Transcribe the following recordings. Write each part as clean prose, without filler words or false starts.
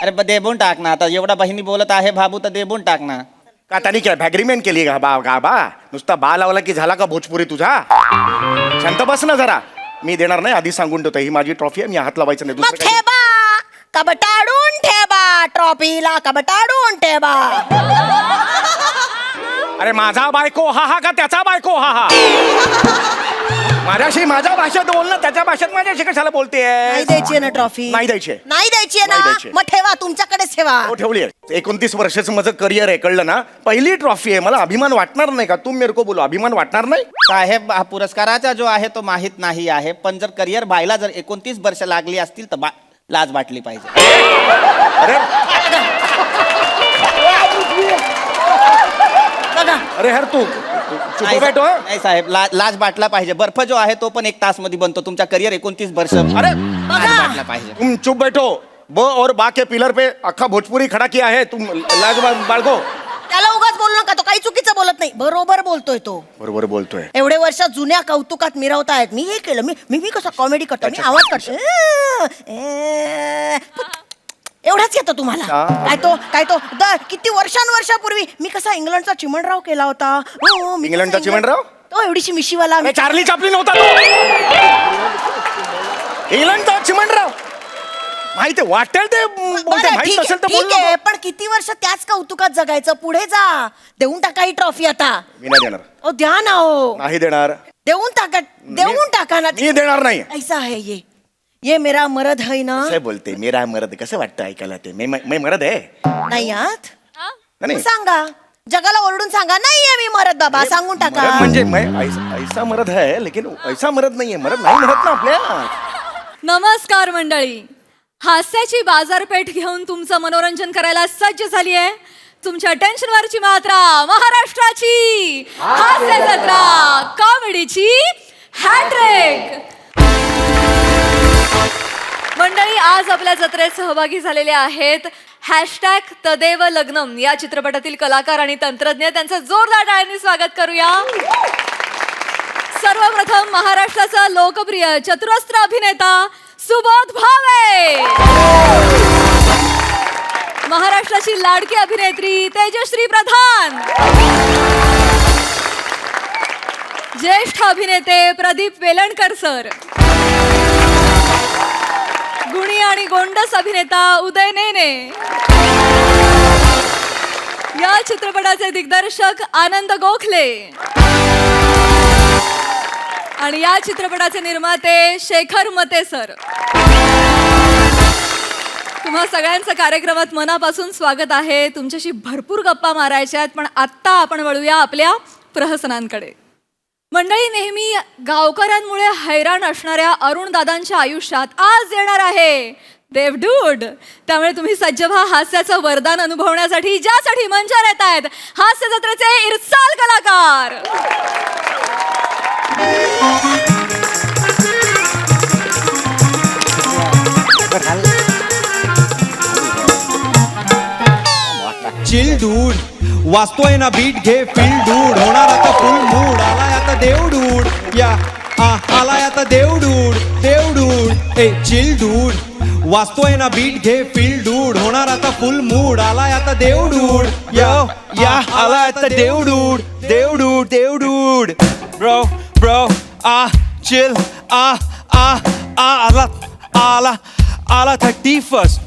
अरे देबून टाक ना आता, एवढा बहिणी बोलत आहे बाबू तर देबून टाक ना. का त्यांनी काय अग्रीमेंट केली का बा नुसता बा लावला की झाला का भोजपुरी तुझा? शांत बस ना जरा. मी देणार नाही, आधी सांगून ठेवतो. ही माझी ट्रॉफी आहे, मी हात लावायचं नाही. मग दुसरं काही- ठेवा, कबटाडून ठेवा, ट्रॉफीला कबटाडून ठेवा. अरे माझा बायको हा हा का त्याचा बायको हा हा? माझ्याशी माझ्या भाषेत बोल ना, त्याच्या भाषेत माझ्याशी कशाला बोलतेय? नाही द्यायची ना ट्रॉफी? नाही द्यायची. नाही द्यायची नाही ना? द्यायची. मग ठेवा, तुमच्याकडेच ठेवा. हो ठेवली आहे. 29 वर्षाचं माझं करिअर आहे, कळलं ना? पहिली ट्रॉफी आहे, मला अभिमान वाटणार नाही का? तुम मेरे को बोलो, अभिमान वाटणार नाही? साहेब हा पुरस्काराचा जो आहे तो माहित नाही आहे, पण जर करिअर व्हायला जर 29 वर्ष लागली असतील तर लाज वाटली पाहिजे. अरे बघा, अरे यार तू चुप नाही बैठो. नाही साहेब, लाज वाटला पाहिजे. बर्फ जो आहे तो पण 1 तास मध्ये बनतो. तुमचा करिअर 29 वर्ष. अरे लाज वाटला पाहिजे. तुम चुप बैठो. ब और बा के पिलर पे अख्खा भोजपुरी खड़ा किया है, तुम लाज बाळगो. त्याला उगाच बोलू नका, तो काही चुकीचं बोलत नाही, बरोबर बोलतोय तो. बरोबर बोलतोय. एवढे वर्ष जुन्या कौतुकात मिरवतायत. मी हे केलं, मी कसं कॉमेडी करतो, मी आवाज करतो. एवढाच येतो तुम्हाला. काय तो किती वर्षांवर्षापूर्वी मी कसा इंग्लंडचा चिमणराव केला होता. मी इंग्लंडचा कसा चिमणराव? तो एवढीशी मिशीवाला. अरे चार्ली चापलिन होता तो. इंग्लंडचा चिमणराव माहिती वाटेल ते बोलते, बरं, माहित नसेल तर ठीक बोल आहे, नको. पण किती वर्ष त्याच कौतुकात जगायचं? पुढे जा, देऊन टाका ही ट्रॉफी आता. मी नाही देणार. ओ द्या ना, हो नाही देणार. देऊन टाका ना. मी देणार नाही. ऐसा है ये मेरा मरद है ना. कसं बोलते मेरा मर्द? कसं वाटतं ऐकायला ते? मैं मर्द आहे? नाही आत नाही. सांगा, जगाला ओरडून सांगा, नाहीये मी मरद बाबा, सांगून टाका. मर्द म्हणजे मैं ऐसा मर्द है, लेकिन ऐसा मर्द नाहीये. मर्द नाही म्हणत ना आपल्या. नमस्कार मंडळी, हास्याची बाजारपेठ घेऊन तुमचं मनोरंजन करायला सज्ज झाली आहे. तुमच्या टेन्शनवरची मात्रा महाराष्ट्राची हास्य जत्रा, कॉमेडीची हॅट्रिक. मंडळी, आज आपल्या जत्रेत सहभागी झालेले आहेत #तदेव लग्नम या चित्रपटातील कलाकार आणि तंत्रज्ञ. त्यांचं जोरदार टाळ्यांनी स्वागत करूया. सर्वप्रथम महाराष्ट्राचा लोकप्रिय चतुरस्त्र अभिनेता सुबोध भावे, महाराष्ट्राची लाडकी अभिनेत्री तेजश्री प्रधान, ज्येष्ठ अभिनेते प्रदीप वेलणकर सर, गुणी आणि गोंडस अभिनेता उदय नेने, या चित्रपटाचे दिग्दर्शक आनंद गोखले आणि या चित्रपटाचे निर्माते शेखर मते सर. तुम्हा सगळ्यांचं कार्यक्रमात मनापासून स्वागत आहे. तुमच्याशी भरपूर गप्पा मारायच्या आहेत, पण आत्ता आपण वळूया आपल्या प्रहसनांकडे. मंडळी, नेहमी गावकऱ्यांमुळे हैराण असणाऱ्या अरुण दादांच्या आयुष्यात आज येणार आहे देवडूड. त्यामुळे तुम्ही सज्ज व्हा हास्याचं वरदान अनुभवण्यासाठी, ज्यासाठी मंचावर येत आहेत हास्य जत्रेचे इरसाल कलाकार. चिल डूड वाचतोय ना बीट घे फील डूड. होणार आता फुल मूड. आलाय आता देवडूड या आलाय आता देवडूड ए चिल डूड वाचतोय ना बीट घे फील डूड. होणार आता फुल मूड. आलाय आता देवडूड या आलाय आता देवडूड ब्रो चिल आला 31st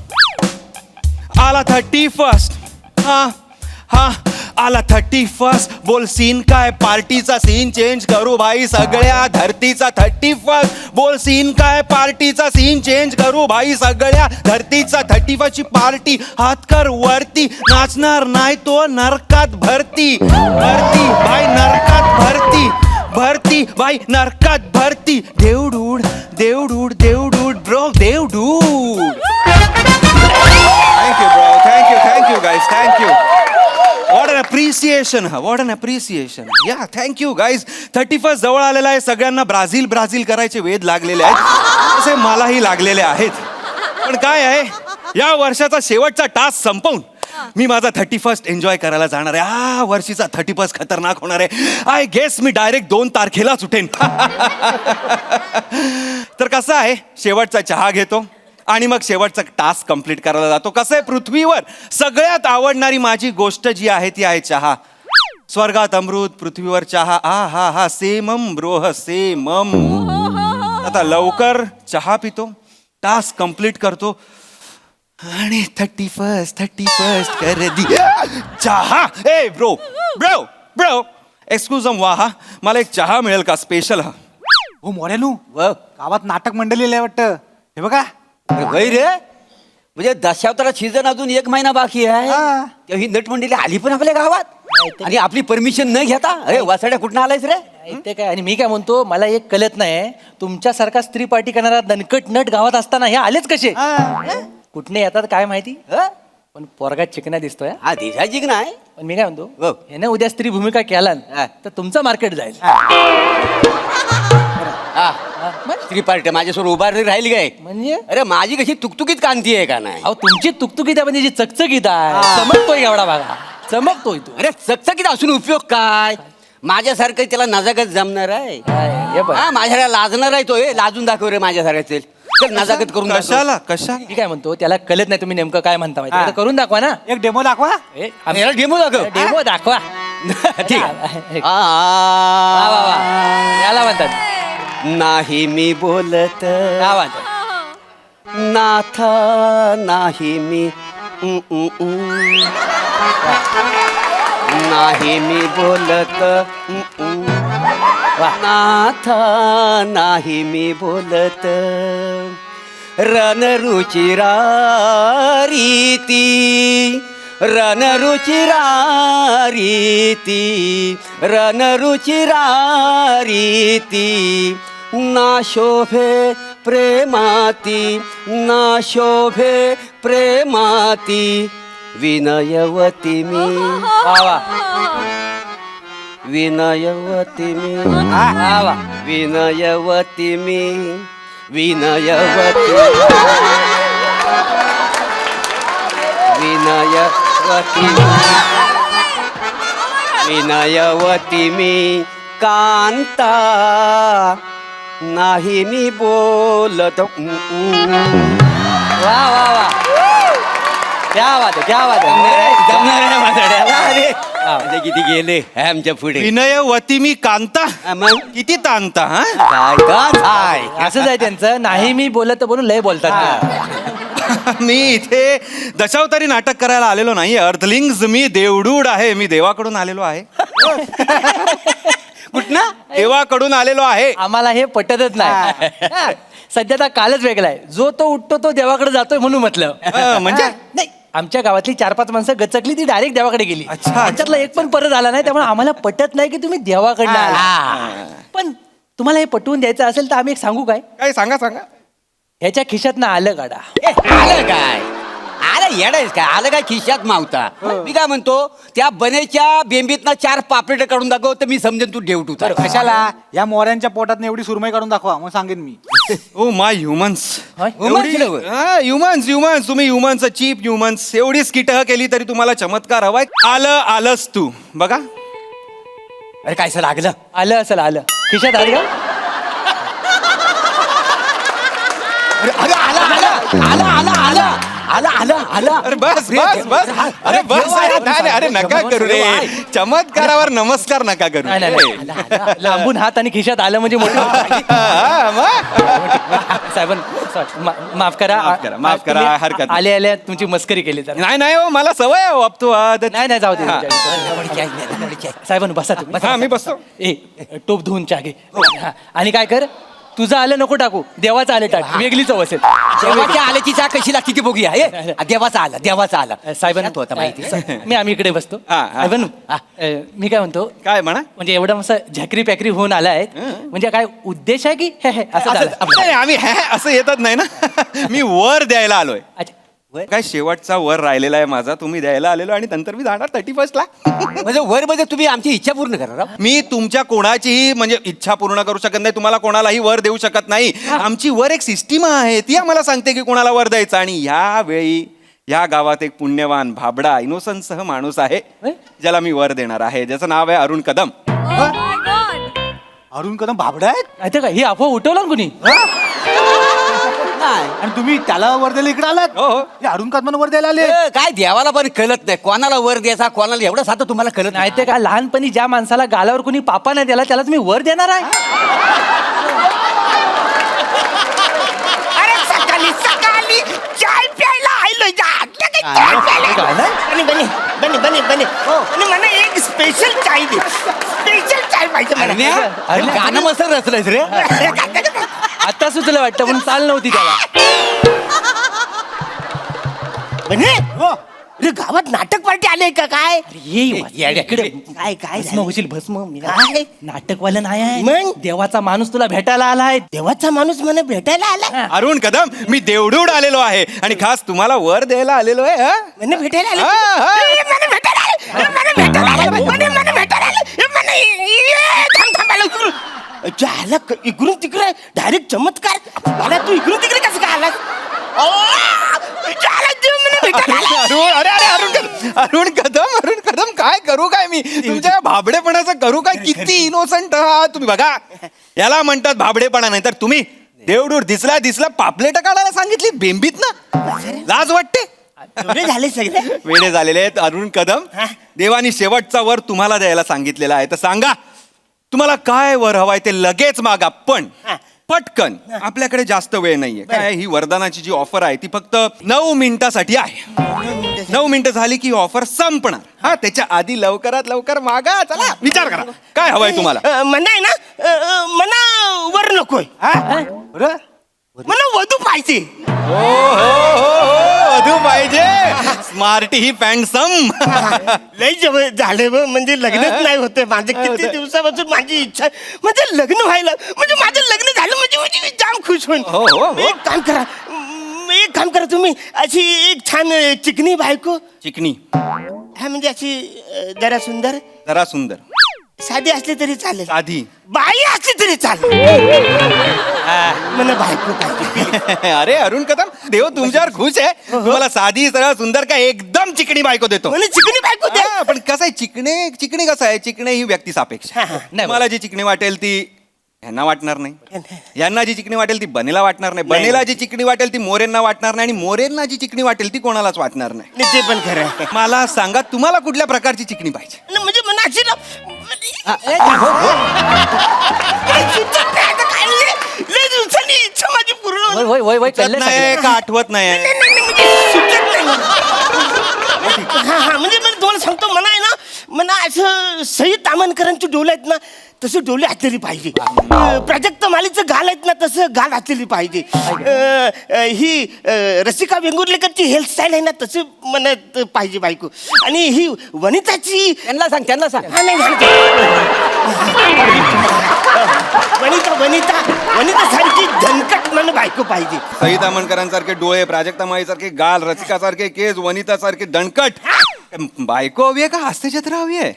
आला 31st आला 31st. बोल सीन काय? पार्टीचा सीन चेंज करू भाई सगळ्या धरतीचा 31st. बोल सीन काय? पार्टीचा सीन चेंज करू भाई सगळ्या धरतीचा 31st ची पार्टी. हात कर वरती, नाचणार नाही तो नरकात भरती भाई, नरकात भरती भाई, नरकात भरती. देवडूड bro देवडूड. Thank you guys, thank you. What an appreciation. Yeah, thank you guys. 31st जवळ आलेला आहे. सगळ्यांना ब्राझील करायचे वेध लागलेले आहेत, तसे मलाही लागलेले आहेत. पण काय आहे, या वर्षाचा शेवटचा टास्क संपवून मी माझा 31st एन्जॉय करायला जाणार आहे. या वर्षीचा 31st खतरनाक होणार आहे. आय गेस मी डायरेक्ट 2 तारखेलाच उठेन. तर कसं आहे, शेवटचा चहा घेतो, आणि मग शेवटचा टास्क कंप्लीट करायला जातो. कसं आहे, पृथ्वीवर सगळ्यात आवडणारी माझी गोष्ट जी आहे ती आहे चहा. स्वर्गात अमृत, पृथ्वीवर चहा. आ हा हा, सेमम ब्रोह सेमम. आता लवकर चहा पितो, टास्क कंप्लीट करतो आणि 31st कर दी चहा. ए ब्रो ब्रो ब्रो, एक्सक्यूज वाहा, मला एक चहा मिळेल का स्पेशल? हा हो मोऱ्यानू गावात नाटक मंडळी लय वाटतं. हे बघा वय रे, म्हणजे दशावतारा सीझन अजून 1 महिना बाकी आहे. हा. तेव्हा ही नटमंडळी आली पण आपल्या गावात आणि आपली परमिशन न घेता. अरे वासाड्या कुठं आलायस रे? ते काय, आणि मी काय म्हणतो, मला एक कळत नाही, तुमच्यासारखा स्त्री पार्टी करणारा दणकट नट गावात असताना हे आलेच कसे? कुठने येतात काय माहिती, पण पोरगा चिकना दिसतोय. हा दिसायची की नाही. पण मी काय हो. म्हणतो, ह्याने उद्या स्त्री भूमिका केला ना, तर तुमचं मार्केट जाईल. स्त्री पार्टी माझ्यासमोर उभारली राहिली काय? म्हणजे अरे माझी कशी तुकतुकीत कांती आहे का नाही? अहो तुमची तुकतुकीत आहे, म्हणजे जी चकचकीत आहे, चमकतोय एवढा भागा, चमकतोय तू. अरे चकचकीत असून उपयोग काय? माझ्यासारखं त्याला नजाकत जमणार आहे? हे बघ, हा माझ्याला लाजणार आहे तो. लाजून दाखव रे माझ्यासारखं. चल नजाकत करून दाखव. कशाला कशा मी काय म्हणतो, त्याला कळत नाही तुम्ही नेमकं काय म्हणता माहिती, आता करून दाखवा ना. एक डेमो दाखवा. याला डेमो दाखव. डेमो दाखवा. ठीक आहे. आ, वा, वा, वा. याला म्हणतात नाही मी बोलत काय म्हणतात. नाथा, नाही मी नाही मी बोलत नाथा, नाही मी बोलत रणरुचिरा रीती, रणरुचिरा रीती, रणरुचिरा रीती, ना शोभे प्रेमाती, ना शोभे प्रेमाती, विनयवती मी. वा वा विनयवती मी. वा वा. विनयवती मी. विनयवती. विनयवती मी. विनयवती मी कांता, नाही मी बोलत. वा वा वा, क्या बात आहे, क्या बात जमणार आहे माझ्याला. अरे आता किती गेले आमच्या पुढे. विनयवती मी कांता. मग किती तांता हा. काय का काय असंच आहे त्यांचं. नाही मी बोलत बोलून लय बोलतात ते. मी इथे दशावतारी नाटक करायला आलेलो नाही. अर्थलिंग्स, मी देवडूड आहे. मी देवाकडून आलेलो आहे. कुठनं? देवाकडून आलेलो आहे. आम्हाला हे पटतच नाही. सध्या आता कालच वेगळा आहे, जो तो उठतो तो देवाकडे जातोय म्हणून म्हटलं. म्हणजे नाही, आमच्या गावातली 4-5 माणसं गचकली, ती डायरेक्ट देवाकडे गेली. अच्छा. त्याच्यातला एक पण परत आला नाही, त्यामुळे आम्हाला पटत नाही की तुम्ही देवाकडे आला. पण तुम्हाला हे पटवून द्यायचं असेल तर आम्ही एक सांगू काय, काय सांगा सांगा. ह्याच्या खिशात ना आलं काढा. आलं काय? आलं येडायच काय? आलं काय खिशात मावता? मी काय म्हणतो, त्या बनेच्या बेंबीतनं 4 पापलेट काढून दाखव तर मी समजेन तू डेवटू. कशाला या मोऱ्यांच्या पोटात एवढी सुरमई काढून दाखवा, मग सांगेन मी. Oh my humans. होय? ह्युमन्स ह्युमन्स, तुम्ही ह्युमन्स, चीप ह्युमन्स. एवढीच किटह केली तरी तुम्हाला चमत्कार हवाय. आलं आलंच तू बघा. अरे काय असं लागलं? आलं असेल, आलं खिशात आलं का? अरे आलं आलं आलं आलं आलं आलं आलं आलं. अरे बस बस बस. अरे बस. नाही, अरे नका करू रे. चमत्कारावर नमस्कार नका करू. नाही, नाही, नाही. लांबून हात आणि खिशात आलं म्हणजे मोठं. हा, मग? साहेबां, माफ करा, माफ करा, तुम्ही हरकत नाही. आले आले तुमची मस्करी केली तर. नाही नाही हो, मला सवय आहे अब तो आदत. नाही नाही, जाऊ दे. हा. साहेबांनो बसा तुम्ही, बसा. हा, मी बसतो. ए टोप धुवून चहा घे. हा. आणि काय कर, तुझं आलं नको टाकू, देवाचं आलं टाक, वेगळी चव असेल. देवाच्या आल्याची चहा कशी लागते ती बघूया. देवाचा आला, देवाचा आला. साहेबांनो होता माहिती. मी आम्ही इकडे बसतो. हा, हा. साहेबांनो, मी काय म्हणतो, काय म्हणा. म्हणजे एवढं मस्त झॅकरी पॅकरी होऊन आला आहे, म्हणजे काय उद्देश आहे की हे असं झालं? नाही, आम्ही असं येतच नाही ना. मी वर द्यायला आलोय. अच्छा. काय शेवटचा वर राहिलेला आहे माझा, तुम्ही द्यायला आलेलो आणि नंतर मी जाणार 31st ला. म्हणजे वर मध्ये तुम्ही आमची इच्छा पूर्ण करा. मी तुमच्या कोणाचीही म्हणजे इच्छा पूर्ण करू शकत नाही. तुम्हाला कोणालाही वर देऊ शकत नाही. आमची वर एक सिस्टीम आहे, ती आम्हाला सांगते की कोणाला वर द्यायचं. आणि यावेळी या गावात एक पुण्यवान भाबडा इनोसन्स माणूस आहे, ज्याला मी वर देणार आहे, ज्याचं नाव आहे अरुण कदम. अरुण कदम भाबडा आहेत. माहिती का, ही अफवा उठवला ना कुणी? नाही आणि तुम्ही त्याला वर द्यायला इकडे आलात हो, हो. हे अरुण कदमान वर द्यायला आले काय देवाला पण कळत नाही कोणाला वर द्यायचा कोणाला एवढं साधं तुम्हाला कळत नाही ते काय लहानपणी ज्या माणसाला गालावर कोणी पापा नाही दिला त्याला तुम्ही वर देणार आहे अरे सकाळी सकाळी चाय प्यायला आलोय चाय प्यायला बनी बनी बनी बनी बनी आणि मला एक स्पेशल चाय दे स्पेशल चाय पाहिजे मला. अरे गाणं मस्त रचलंयस रे आता सुचलं वाटतं पण चाल नव्हती त्याला बने अरे गावात नाटक पार्टी आले का काय इकडे काय काय भस्म होशील भस्म मी काय? नाटकवालं नाही आहे मग? देवाचा माणूस तुला भेटायला आलाय देवाचा माणूस मला भेटायला आला अरुण कदम मी देवडूड आलेलो आहे आणि खास तुम्हाला वर द्यायला आलेलो आहे हा? मला भेटायला आला हा, हा. मला भेटायला आला मला भेटायला आला मला भेटायला आला मला थांब थांबायला झाला इकडून तिकडे डायरेक्ट चमत्कार मला तू इकडून तिकडे कसं काय आला अरुण कदम काय करू काय मी तुमच्या या भाबडेपणाचं करू काय किती इनोसंट आहात तुम्ही बघा याला म्हणतात भाबडेपणा नाही तर तुम्ही देवडूर दिसला पापलेट काढायला सांगितली बेंबीत ना लाज वाटते एवढे झाले सगळे वेळे झालेले आहेत अरुण कदम देवानी शेवटचा वर तुम्हाला द्यायला सांगितलेला आहे तर सांगा तुम्हाला काय वर हवाय ते लगेच मागा पण पटकन आपल्याकडे जास्त वेळ नाहीये काय ही वरदानाची जी ऑफर आहे ती फक्त 9 मिनिटासाठी आहे 9 मिनिटं झाली की ऑफर संपणार हा त्याच्या आधी लवकरात लवकर मागा चला विचार करा काय हवंय तुम्हाला म्हणा आहे ना मला वर नकोय मला वधू पाहिजे वधू पाहिजे स्मार्टी ही पॅन्डसम लय जवळ झाले म्हणजे लग्नच नाही होते माझे किती दिवसापासून माझी इच्छा म्हणजे लग्न व्हायला म्हणजे माझं लग्न झालं म्हणजे मी जाम खुश होईन एक काम करा तुम्ही अशी एक छान चिकनी बायको चिकनी हा म्हणजे अशी जरा सुंदर जरा सुंदर साधी असली तरी चालेल साधी बाई असली तरी चालेल मला बायको पाहिजे अरे अरुण कदम देव तुमच्यावर खुश आहे तुम्हाला साधी सरळ सुंदर का एकदम चिकणी बायको देतो मला चिकनी बायको दे हा, पण कसं आहे चिकणे कसं आहे चिकणे ही व्यक्ती सापेक्ष नाही. मला जी चिकणी वाटेल ती ह्यांना वाटणार नाही यांना जी चिकणी वाटेल ती बनेला वाटणार नाही बनेला जी चिकणी वाटेल ती मोरेंना वाटणार नाही आणि मोरेंना जी चिकणी वाटेल ती कोणालाच वाटणार नाही ते पण खरं आहे मला सांगा तुम्हाला कुठल्या प्रकारची चिकणी पाहिजे आणि म्हणजे मला अशी लय दिवसांनी इच्छा माझी पूर्ण वय वय वय सुचत नाही का आठवत नाही हा म्हणजे मी तुम्हाला सांगतो मला आहे ना मला असं सई तामणकरांची डोळे आहेत ना तसे डोळे असलेली पाहिजे प्राजक्त मालीचं गाल आहेत ना तसं गाल असलेली पाहिजे ही रसिका वेंगुर्लेकरची हेअरस्टाईल आहे ना तसे म्हणत पाहिजे बायको आणि ही वनिताची त्यांना सांग हा, नाही, वनिता सारखी धनकट मन बायको पाहिजे सई तामणकरांसारखे डोळे प्राजक्ता माळीसारखे गाल रसिकासारखे केस वनितासारखे दणकट बायको हवी आहे का हास्यचित्र हवी आहे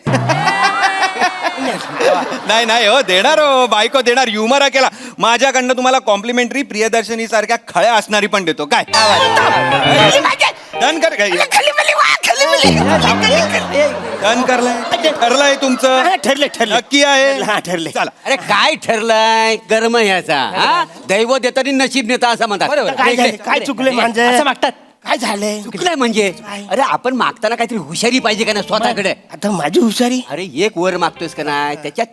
नाही हो देणार हो बायको देणार ह्युमर केला माझ्याकडनं तुम्हाला कॉम्प्लिमेंटरी प्रियदर्शनी सारख्या खळ्या असणारी पण देतो काय डन कर काय डन ठरलंय तुमचं ठरलं नक्की आहे हा ठरले चला अरे काय ठरलंय कर्म ह्याचा हा दैव देतानी नशीब नेता असं म्हणतात काय झालं? काय चुकले माझं असं मागतात काय झालंय चुकलंय म्हणजे अरे आपण मागताना काहीतरी हुशारी पाहिजे का ना स्वतःकडे आता माझी हुशारी अरे एक वर मागतोयस का नाही त्याच्या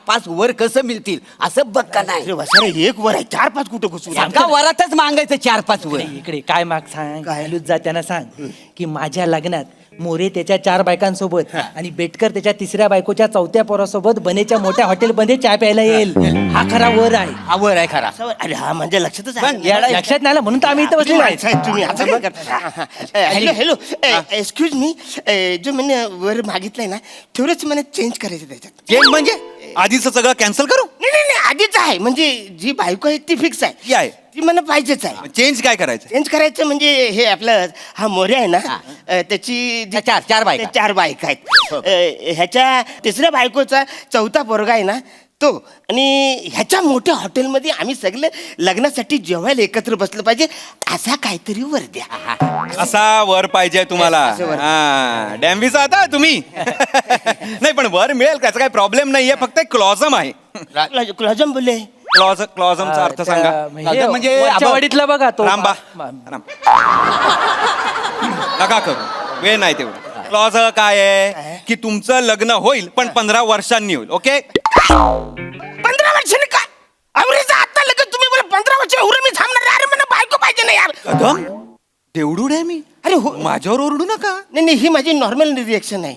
4-5 वर कसं मिळतील असं बघ का नाही अरे वसारे एक वर आहे 4-5 कुठं घुसून एका वरातच मागायचं 4-5 वर इकडे काय माग सांग हलूच जा त्यांना सांग की माझ्या लग्नात मोरे त्याच्या 4 बायकांसोबत आणि बेटकर त्याच्या 3ऱ्या बायकोच्या 4थ्या पोरासोबत बनेच्या मोठ्या हॉटेलमध्ये चहा प्यायला येईल हा खरा वर आहे हा वर आहे खरा अरे हा माझ्या लक्षातच पण येडा आहे. लक्षात नाही आलं म्हणून तर आम्ही इथं बसलो माणसं आहेत तुम्ही असं काय करता? हॅलो हॅलो एक्सक्यूज मी जो मैंने वर मागितलंय ना तेवढंच मला चेंज करायचं त्याच्यात चेंज म्हणजे आधीच सगळं कॅन्सल करू नाही आधीच आहे म्हणजे जी बायको आहे ती फिक्स आहे ती आहे. ती मला पाहिजेच आहे चेंज काय करायचं चेंज करायचं म्हणजे हे आपलं हा मोरे आहे ना त्याची जी- चार बायका. ते 4 बायका आहेत ह्याच्या 3ऱ्या बायकोचा 4था पोरगा आहे ना तो आणि ह्याच्या मोठ्या हॉटेलमध्ये आम्ही सगळे लग्नासाठी जेवायला एकत्र बसलं पाहिजे असा काहीतरी वर द्या असा वर पाहिजे तुम्हाला असं वर. हा डॅम्बिसा आता तुम्ही नाही पण वर मिळेल त्याचा काही प्रॉब्लेम नाहीये फक्त एक क्लॉजम आहे क्लॉजम बोलले क्लॉझमचा अर्थ सांगा. म्हणजे म्हणजे वरच्या वाडीतला बघा तो रामबा नका करू, वेळ नाही तेवढं. क्लॉज काय आहे की तुमचं लग्न होईल पण 15 वर्षांनी होईल. ओके 15 वर्षांनी का अमरीचा आता लगेच तुम्ही बोला 15 वर्ष एवढं मी थांबणार. अरे मला बायको पाहिजे ना यार. कदम देवडूड आहे मी, अरे हो माझ्यावर ओरडू नका. नाही ही माझी नॉर्मल रिएक्शन आहे.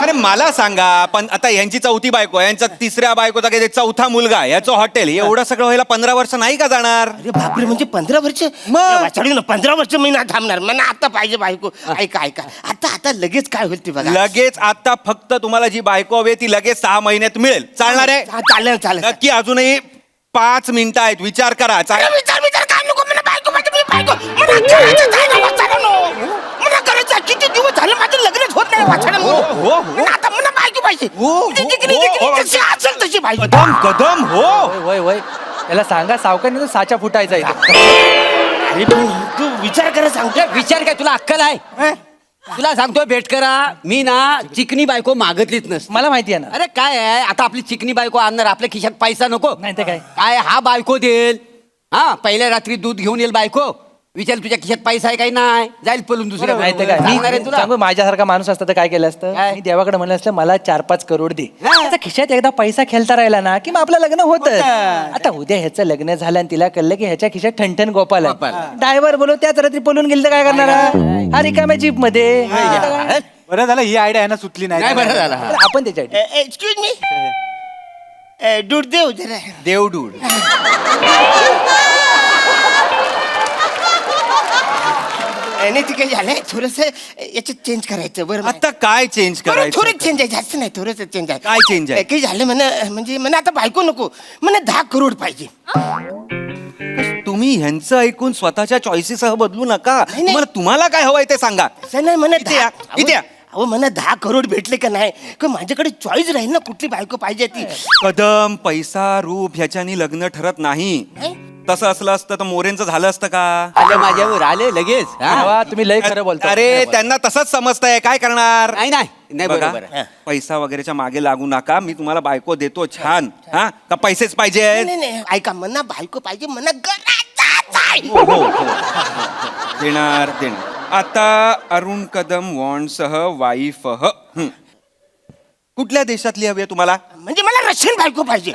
अरे मला सांगा, पण आता यांची 4थी बायको, यांचा 3ऱ्या बायकोचा काही 4था मुलगा, याचं हॉटेल, एवढं सगळं व्हायला 15 वर्ष नाही का जाणार? अरे बापरे म्हणजे 15 वर्ष वाचाडी ना 15 वर्ष मी ना थांबणार. मला आता पाहिजे बायको. ऐका आता आता लगेच काय होईल ते बघा. लगेच आता फक्त तुम्हाला जी बायको हवी ती लगेच 6 महिन्यात मिळेल. चालणार आहे? चालेल नक्की. अजूनही 5 मिनिटं आहेत, विचार करा. विचार काय नको मला बायको पाहिजे. मी बायको मला करायचं आहे ना वाचाडा. मला करायचं आहे. किती दिवस झालं माझं लग्नच होत नाही वाचाडा. आता मला बायको पाहिजे. जशी असेल तशी पाहिजे. कदम हो. वय वय त्याला सांगा सावकाने तो साचा फुटायचा इथे. अरे पण तू विचार करा सांगतो. विचार काय, तुला अक्कल आहे? तुला सांगतोय भेट करा, मी ना चिकनी बायको मागतलीच नसते. मला माहिती आहे ना. अरे काय आहे, आता आपली चिकनी बायको आणणार, आपल्या खिशात पैसा नको. नाही तर काय. काय हा बायको देईल. हा पहिल्या रात्री दूध घेऊन येईल बायको, विचार तुझ्या खिशात पैसा आहे काही नाही, जाईल पळून दुसऱ्या. माहिती काय, सांगणार आहे मी तुला. सांगू माझ्यासारखा माणूस असता तर काय केलं असतं. काय? मी देवाकडे म्हणलं असतं मला 4-5 करोड दे. आता खिशात एकदा पैसा खेळता राहिला ना की मग आपलं लग्न होतं. आता उद्या ह्याचं लग्न झालं आणि तिला कळलं की ह्याच्या खिशात ठणठण गोपाल ड्रायव्हर बोलव, त्याच रात्री पळून गेली तर काय करणार हा रिकाम्या जीप मध्ये. बरं झालं ही आयडिया आहे ना सुटली नाही नाही. बरं झालं. हा. आपण त्याच्या एक्सक्यूज मी दूध देऊ जरा. देवडूड. नाही ते काही झालंय थोडस याच्यात चेंज करायचं. बरं आता काय चेंज करायचं? थोडं चेंज आहे, जास्त नाही, थोडंसं चेंज आहे. काय change आहे? काही झालं म्हणजे मला आता बायको नको, मला 10 करोड पाहिजे. तुम्ही ह्यांचं ऐकून स्वतःच्या चॉईसेससह बदलू नका. नाही. तुम्हाला काय हवंय ते सांगा. असं नाही म्हणत. इथे या, इथे या. अहो मला 10 करोड भेटले का नाही का माझ्याकडे चॉईस राहील ना कुठली बायको पाहिजे ती. कदम पैसा रूप ह्याच्यानी लग्न ठरत नाही. तसं असलं असतं तर मोरेंचं झालं असतं का? आले माझ्यावर आले लगेच. हा? तुम्ही लय खरं बोलता. अरे त्यांना तसंच समजतंय, काय करणार? नाही बघा, बरोबर आहे. पैसा वगैरेच्या मागे लागू नका. मी तुम्हाला बायको देतो छान. हा का पैसेच पाहिजे? नाही ऐका, मना बायको पाहिजे, मना गरजच आहे. देणार. आता अरुण कदम वॉन्डसह वाईफ. कुठल्या देशातली हवी आहे तुम्हाला? म्हणजे मला रशियन बायको पाहिजे.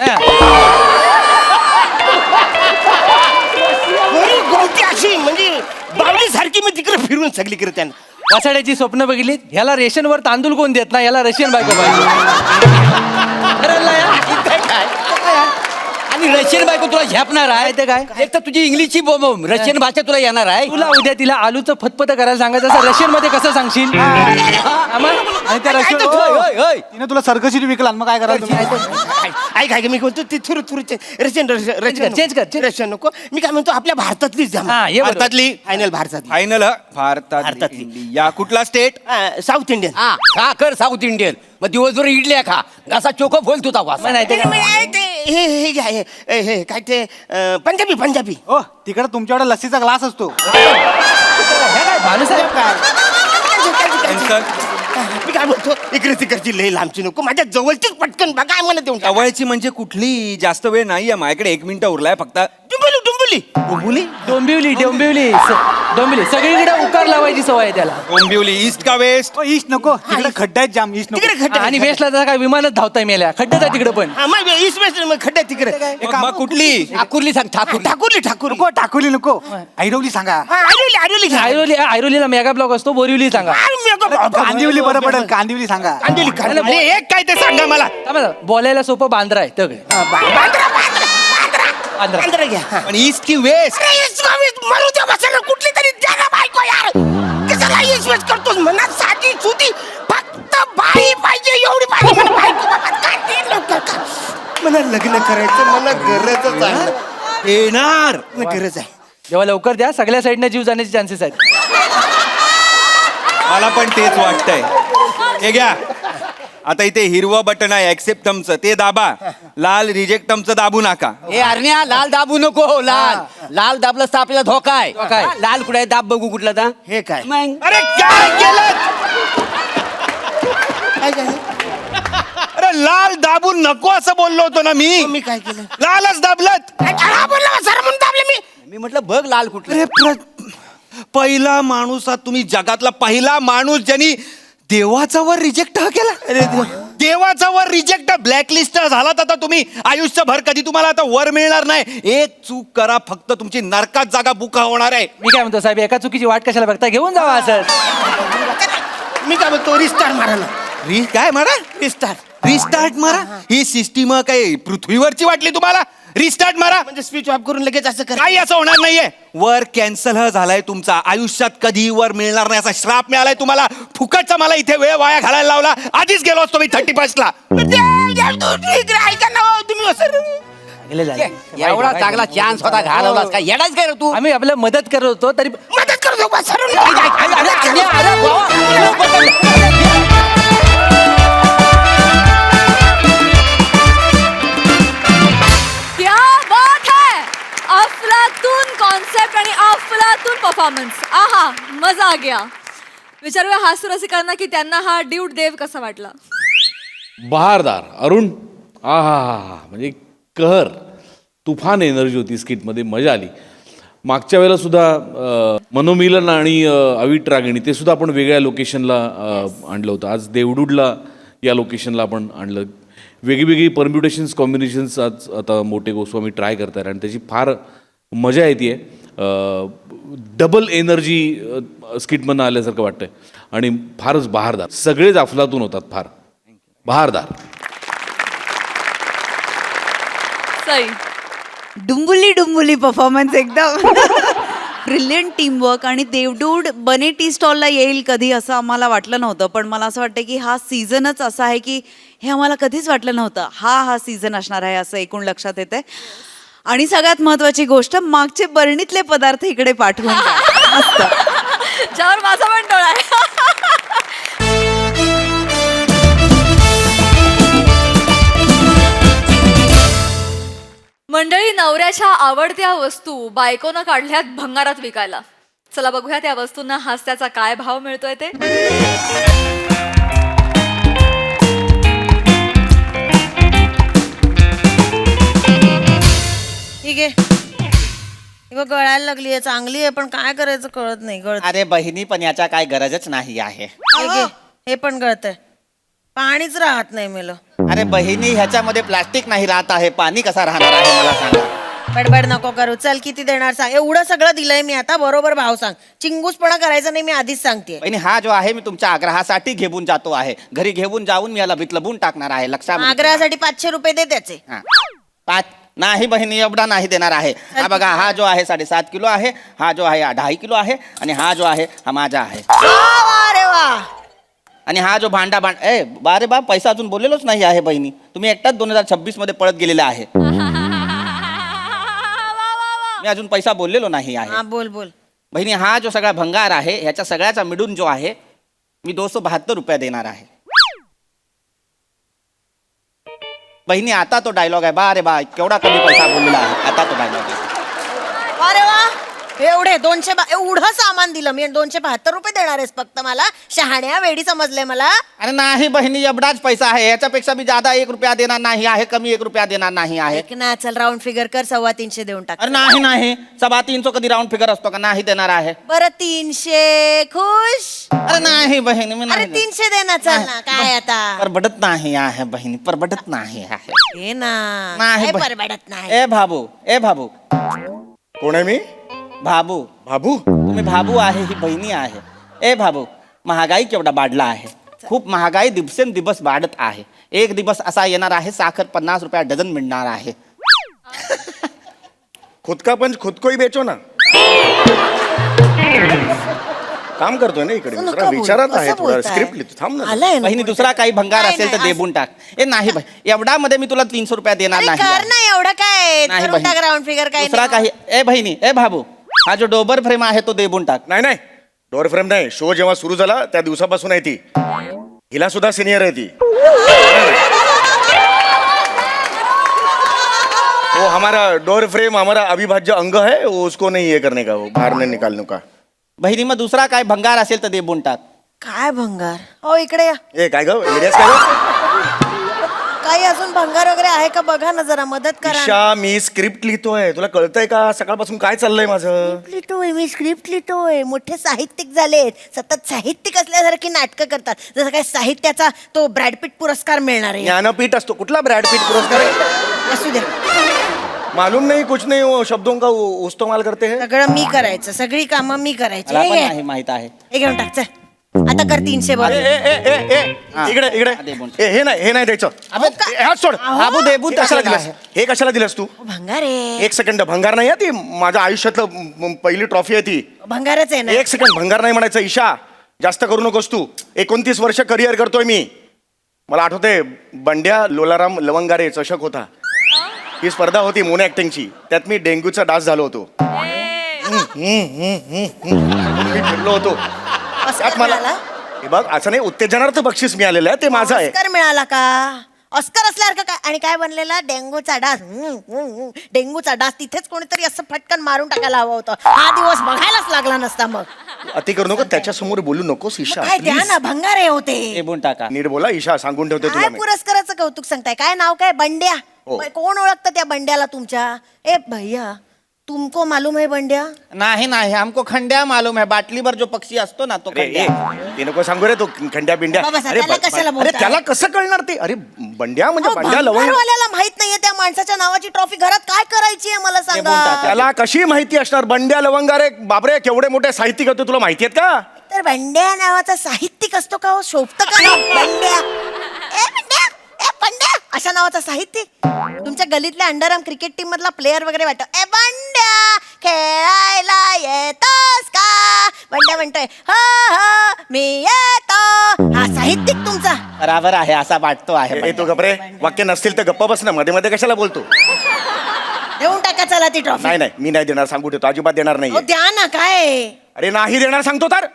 गोमटी अशी म्हणजे बावली सारखी मी तिकडे फिरून सगळीकडे त्यांना. वासाड्याची स्वप्न बघितली. ह्याला रेशनवर तांदूळ कोण देत नाही, याला रशियन बायको पाहिजे. आणि रशियन बायको तुला झेपणार आहे ते काय? एक तर तुझी इंग्लिशची बोंब, रशियन भाषा तुला येणार आहे. तुला उद्या तिला आलूचं फतफत करायला सांगायचं असं रशियन मध्ये कसं सांगशील? आणि त्या काय रशियन- तो होय, होय, होय. तिने तुला सर्कशीने विकला मग काय करायचं तुम्ही? ऐक मी म्हणतो ते थोडं रशियन change कर. रशियन नको. मी काय म्हणतो आपल्या भारतातलीच द्या. हा, ये बरोबर. भारतातली फायनल भारतातली. फायनल. भारतातली. या कुठला स्टेट? South Indian. हा खा कर साऊथ इंडियन, मग दिवसभर इडल्या खा, घासा चोको फोल तुझा वास. मग नाही ते काय? हे घ्या, हे काय ते पंजाबी. हो तिकडे तुमच्याकडे लस्सीचा ग्लास असतो. माणूस आहे काय? मी काय म्हणतो इकडे तिकडची लई लांबची नको, माझ्या जवळचीच पटकन बघा मला देऊन टाका. जवळची म्हणजे कुठली? जास्त वेळ नाहीये माझ्याकडे, 1 मिनिट उरलाय फक्त. डुंबुली. डोंबिवली सगळीकडे उकार लावायची सवय आहे त्याला. डोंबिवली. ईस्ट का वेस्ट? हो, ईस्ट नको, तिकडे खड्डा आहेत जाम. ईस्ट नको. तिकडे खड्डे आणि वेस्टला जरा काय विमानच धावताय मेल्या, खड्ड्यात आहे तिकडे पण. हा मग ईस्ट वेस्ट मग खड्डे तिकडे. मग कुठली? ठाकूरली सांग, ठाकूर. ठाकूरली. नको टाकोली नको, ऐरवली सांगा. हा, आयरोली घ्या. आयरोलीला मेगा ब्लॉक असतो, बोरिवली सांगा. कांदिवली बरं पडेल, कांदिवली सांगा. कांदिवली. एक काय ते सांगा मला. थांबा, बोलायला सोपं बांद्रा आहे तगडे. बांद्रा घ्या. हा. पण ईस्ट की वेस्ट? अरे ईस्ट वेस्ट मरू द्या बसायला, कुठली तरी द्या ना बायको यार. कशाला ईस्ट वेस्ट करतोस? म्हणा साधी सुधी फक्त बाई पाहिजे, एवढी पाहिजे मला बायको. बाबा काय ते लवकर कर. मला लग्न करायचं, मला गरजच आहे. येणार. मला गरज आहे. जेव्हा लवकर द्या, सगळ्या साईडने जीव जाण्याचे चान्सेस आहेत. मला पण तेच वाटतंय. हे घ्या, आता इथे हिरवं बटन आहे ऍक्सेप्ट थमचं, ते दाबा. लाल रिजेक्ट थमचं दाबू नका. हे अरण्या लाल दाबू नको. लाल दाबलं तर आपल्याला धोका आहे. काय? लाल कुठे आहे? दाब बघू कुठला ता. हे काय? मग अरे काय केलं? काय झालं? अरे लाल दाबून नको असं बोललो होतो ना मी काय केलं लालच दाबलत. हा बोलला सर म्हणून दाबले मी. मी म्हटलं बघ लाल कुठलं. पहिला माणूस आहात तुम्ही, जगातला पहिला माणूस ज्यांनी देवाचा वर रिजेक्ट केला. देवाचा वर रिजेक्ट ब्लॅकलिस्ट झालात आता तुम्ही. आयुष्यभर कधी तुम्हाला आता वर मिळणार नाही. एक चूक करा फक्त, तुमची नरकात जागा बुका होणार आहे. मी काय म्हणतो साहेब, एका चुकीची वाट कशाला बघता, घेऊन जावा असं. मी काय म्हणतो रिस्टार्ट मारा ना. काय मारा? रिस्टार्ट रिस्टार्ट मारा. ही सिस्टीम काय पृथ्वीवरची वाटली तुम्हाला? रिस्टार्ट मारा. म्हणजे स्विच ऑफ करून लगेच असं कर. काही असं होणार नाहीये. वर कॅन्सल झालाय तुमचा. आयुष्यात कधी वर मिळणार नाही असा श्राप मिळालाय तुम्हाला. फुकटचा मला इथे वेळ वाया घालायला लावला. आधीच गेलो असतो मी 31 ला. ऐका ना हो, तुम्ही सर एवढा चांगला चान्स होता, घालवलास काय? येडाच काय रे तू? आम्ही आपल्या मदत करत होतो तरी मदत करतो बा सर. क्या बात है! अफलातून कॉन्सेप्ट आणि अफलातून परफॉर्मन्स. आहा, मजा आ गया. विचारूया हास्य रसिकांना की त्यांना हा ड्यूट देव कसा वाटला. बहारदार अरुण. हा हा हा हा म्हणजे कहर तुफान एनर्जी होती स्किटमध्ये, मजा आली. मागच्या वेळेला सुद्धा मनोमिलन आणि अविट रागिणी ते सुद्धा आपण वेगळ्या लोकेशनला आणलं होतं. आज देवडूडला या लोकेशनला आपण आणलं. वेगळी परम्युटेशन्स कॉम्बिनेशन्स आज आता मोठे गोस्वामी ट्राय करतात आणि त्याची फार मजा येते. डबल एनर्जी स्किटमधनं आल्यासारखं वाटतंय आणि फारच बहारदार. सगळेच अफलातून होतात, फार बहारदार. सई, डुंबुली परफॉर्मन्स एकदम ब्रिलियंट टीमवर्क. आणि देवडूड बने टी स्टॉलला येईल कधी असं आम्हाला वाटलं नव्हतं, पण मला असं वाटतं की हा सीझनच असा आहे की हे आम्हाला कधीच वाटलं नव्हतं हा सीझन असणार आहे असं एकूण लक्षात येते. आणि सगळ्यात महत्वाची गोष्ट, मागचे बरणीतले पदार्थ इकडे पाठवून द्या. मस्त. ज्यावर माझा पण डोळा आहे. मंडळी, नवऱ्याच्या आवडत्या वस्तू बायकोनं काढल्यात भंगारात विकायला. चला बघूया त्या वस्तूंना हास्याचा काय भाव मिळतोय ते. ठीक आहे, गळायला लागली आहे, चांगली आहे, पण काय करायचं कळत नाही. गळत अरे बहिणी, पण याच्या काय गरजच नाही आहे. हे पण गळतंय, पाणीच राहत नाही मेलं. अरे बहिणी, ह्याच्यामध्ये प्लास्टिक नाही राहत आहे, पाणी कसा राहणार आहे मला सांगा. बडबड नको करू. चल, किती देणार सांग. एवढं सगळं दिलंय मी, आता बरोबर भाव सांग. चिंगूसपणा करायचा नाही, मी आधीच सांगते. बहिणी, हा जो आहे मी तुमच्या आग्रहासाठी घेऊन जातो आहे. घरी घेऊन जाऊन मी याला बितलबून टाकणार आहे. लक्षात आग्रहासाठी 500 रुपये दे त्याचे. हा. नाही बहिणी, एवढा नाही देणार आहे. हा बघा, हा जो आहे 7.5 किलो आहे, हा जो आहे 2.5 किलो आहे, आणि हा जो आहे हा माझा आहे. अरे वा. आणि हा जो भांडा बारे बा, पैसा अजून बोललेलोच नाही आहे बहिणी. तुम्ही एकटाच 2026 मध्ये पळत गेलेला आहे. मी अजून पैसा बोललेलो नाही आहे. बोल बोल. बहिणी, हा जो सगळा भंगार आहे ह्याच्या सगळ्याचा मिळून जो आहे मी 272 रुपये देणार आहे. बहिणी, आता तो डायलॉग आहे. बा रे बा, केवढा कमी पैसा बोललेला आहे. आता तो डायलॉग आहे. अरे वा, एवढे 200 एवढं सामान दिलं मी, 272 रुपये देणार आहेस फक्त मला? शहाण्या वेडी समजलंय मला. अरे नाही बहिणी, एवढाच पैसा आहे. याच्यापेक्षा मी ज्यादा 1 रुपया देणार नाही आहे, कमी 1 रुपया देणार नाही आहे. ऐक ना, चल राऊंड फिगर कर, 325 देऊन टाक. अरे नाही 325 कधी राऊंड फिगर असतो का? नाही देणार आहे. बरं 300 खुश. अरे नाही बहिणी, मी अरे नाही 300 दे ना, चल ना. काय आता परबडत नाही आहे बहिणी, परबडत नाही आहे. हे ना, नाही काय बहीण. परवडत नाही. ए भाबू कोण आहे मी? भाबू. बाबू. तुम्ही भाबू आहे, ही बहिणी आहे. ए भाबू, महागाई केवढा वाढला आहे. खूप महागाई दिवसेंदिवस वाढत आहे. एक दिवस असा येणार आहे साखर 50 रुपया डझन मिळणार आहे. खुद का पंच खुद कोई बेचो ना. काम करतोय ना इकडे. नका जरा बोलू. विचारात असं आहे, थोडा बोलताय. स्क्रिप्ट लिहितो. थांब ना. आलंय ना बहिणी, बोलते. दुसरा काही भंगार नाही, असेल तर नाही, देबून टाक. ए नाही बहिणी, एवढा मध्ये मी तुला 300 रुपया देणार अरे नाही कर आहे. ना, एवढं काय नाही करून टाक बहिणी. Round figure. काय दुसरा काही. ए बहिणी, ए भाबू, हा जो डोबर फ्रेम आहे तो देबून टाक. नाही डोर फ्रेम नाही. शो जेव्हा सुरू झाला त्या दिवसापासून आहे ती. हिला सुद्धा सिनियर आहे ती. वो हमारा डोर फ्रेम हमारा अविभाज्य अंग है, वो उसको नहीं ये करने का, वो बाहर नहीं निकालने का. बहिणी, मग दुसरा काय भंगार असेल तर देबून टाक. काय भंगार? हो इकडे या. ए काय ग, एरियास काय ग? काही अजून भंगार वगैरे आहे का बघा ना, जरा मदत करा ना. ईशा मी स्क्रिप्ट लिहितोय, तुला कळतंय का सकाळपासून काय चाललंय माझं? लिहितोय मी, स्क्रिप्ट लिहितोय. मोठे साहित्यिक झालेत, सतत साहित्यिक असल्यासारखी नाटकं करतात. जसं काय साहित्याचा तो ब्रॅडपीट पुरस्कार मिळणार आहे. ज्ञानपीठ असतो, कुठला ब्रॅड पीट पुरस्कार आहे? असू द्या, मालूम नहीं कुछ नहीं, वो शब्दों का इस्तेमाल करते हैं. सगळं मी करायचं, सगळी कामं मी करायची. मला हे पण घे. नाही माहित आहे. हे घेऊन टाक, चल. आता कर 300 बॉल. हा. इकडे इकडे दे बोल. हे नाही द्यायचं. अबे, हे हात सोड. बाबू देबू हे कशाला टाकलेला दिलंस? आहे. हे कशाला दिलंस तू? भंगार आहे. एक सेकंड, भंगार नाही आहे ती, माझ्या आयुष्यातलं पहिली ट्रॉफी आहे ती. भंगारच आहे ना. एक सेकंड, भंगार नाही म्हणायचं ईशा, जास्त करू नकोस तू. 29 वर्ष करिअर करतोय मी. मला आठवते बंड्या लोलाराम लवंगारे चषक होता, ही स्पर्धा होती मोनो ऍक्टिंगची, त्यात मी डेंग्यूचा डास झालो होतो. मी फिरलो होतो ऑस्कर त्यात मला. मिळाला? हे बघ, असं नाही, उत्तेजनार्थ बक्षीस मिळालेलं आहे, ते माझं आहे. ऑस्कर मिळाला का? ऑस्कर असल्यासारखं काय? आणि काय बनलेला? डेंगूचा डास. डेंगूचा डास. तिथेच कोणीतरी असं फटकन मारून टाकायला हवं होतं. हा दिवस बघायलाच लागला नसता मग. अति करू नको, त्याच्या समोर बोलू नकोस ईशा, काय द्या प्लीज. ना, भंगार आहे होते. देबून टाका. नीट बोला ईशा, सांगून ठेवते तुला काय मी. पुरस्काराचं कौतुक सांगताय? काय नाव काय? बंड्या. हो. कोण ओळखतं त्या बंड्याला तुमच्या? ए भैया, तुमको मालूम है बंड्या? नाही नाही, हमको खंड्या मालूम है. बाटलीवर जो पक्षी असतो ना तो अरे खंड्या. ते नको सांगू रे, तो खंड्या बिंड्या. बाबा, त्याला कशाला अरे बोलताय? त्याला कसं कळणार ते? अरे बंड्या म्हणजे अहो, बंड्या लवंग. भंगारवाल्याला माहित नाहीये त्या माणसाच्या नावाची ट्रॉफी घरात काय करायची आहे मला बोलतात. सांगा. त्याला कशी माहिती असणार? बंड्या लवंगारे बापरे, केवढे मोठे साहित्यिक होते, तुला माहिती आहेत का? तर बंड्या नावाचा साहित्यिक असतो का हो? शोभत का नाव बंड्या? ए बंड्या, ए बंड्या अशा नावाचा साहित्यिक? तुमच्या गलीतल्या अंडरआर्म क्रिकेट टीम मधला प्लेअर वगैरे वाटतो. ए बंड्या, खेळायला येतोस का? बंड्या म्हणतोय हो हो मी येतो. हा साहित्यिक तुमचा? बराबर आहे, असा वाटतो आहे. ए, तू गप्रे, वाक्य नसतील तर गप्पा बस ना, मध्ये मध्ये कशाला बोलतो? देऊन टाका चला ती ट्रॉफी. नाही नाही, मी नाही देणार, सांगू ठेवतो, अजिबात देणार हो नाही. द्या ना. काय अरे नाही देणार सांगतो तर.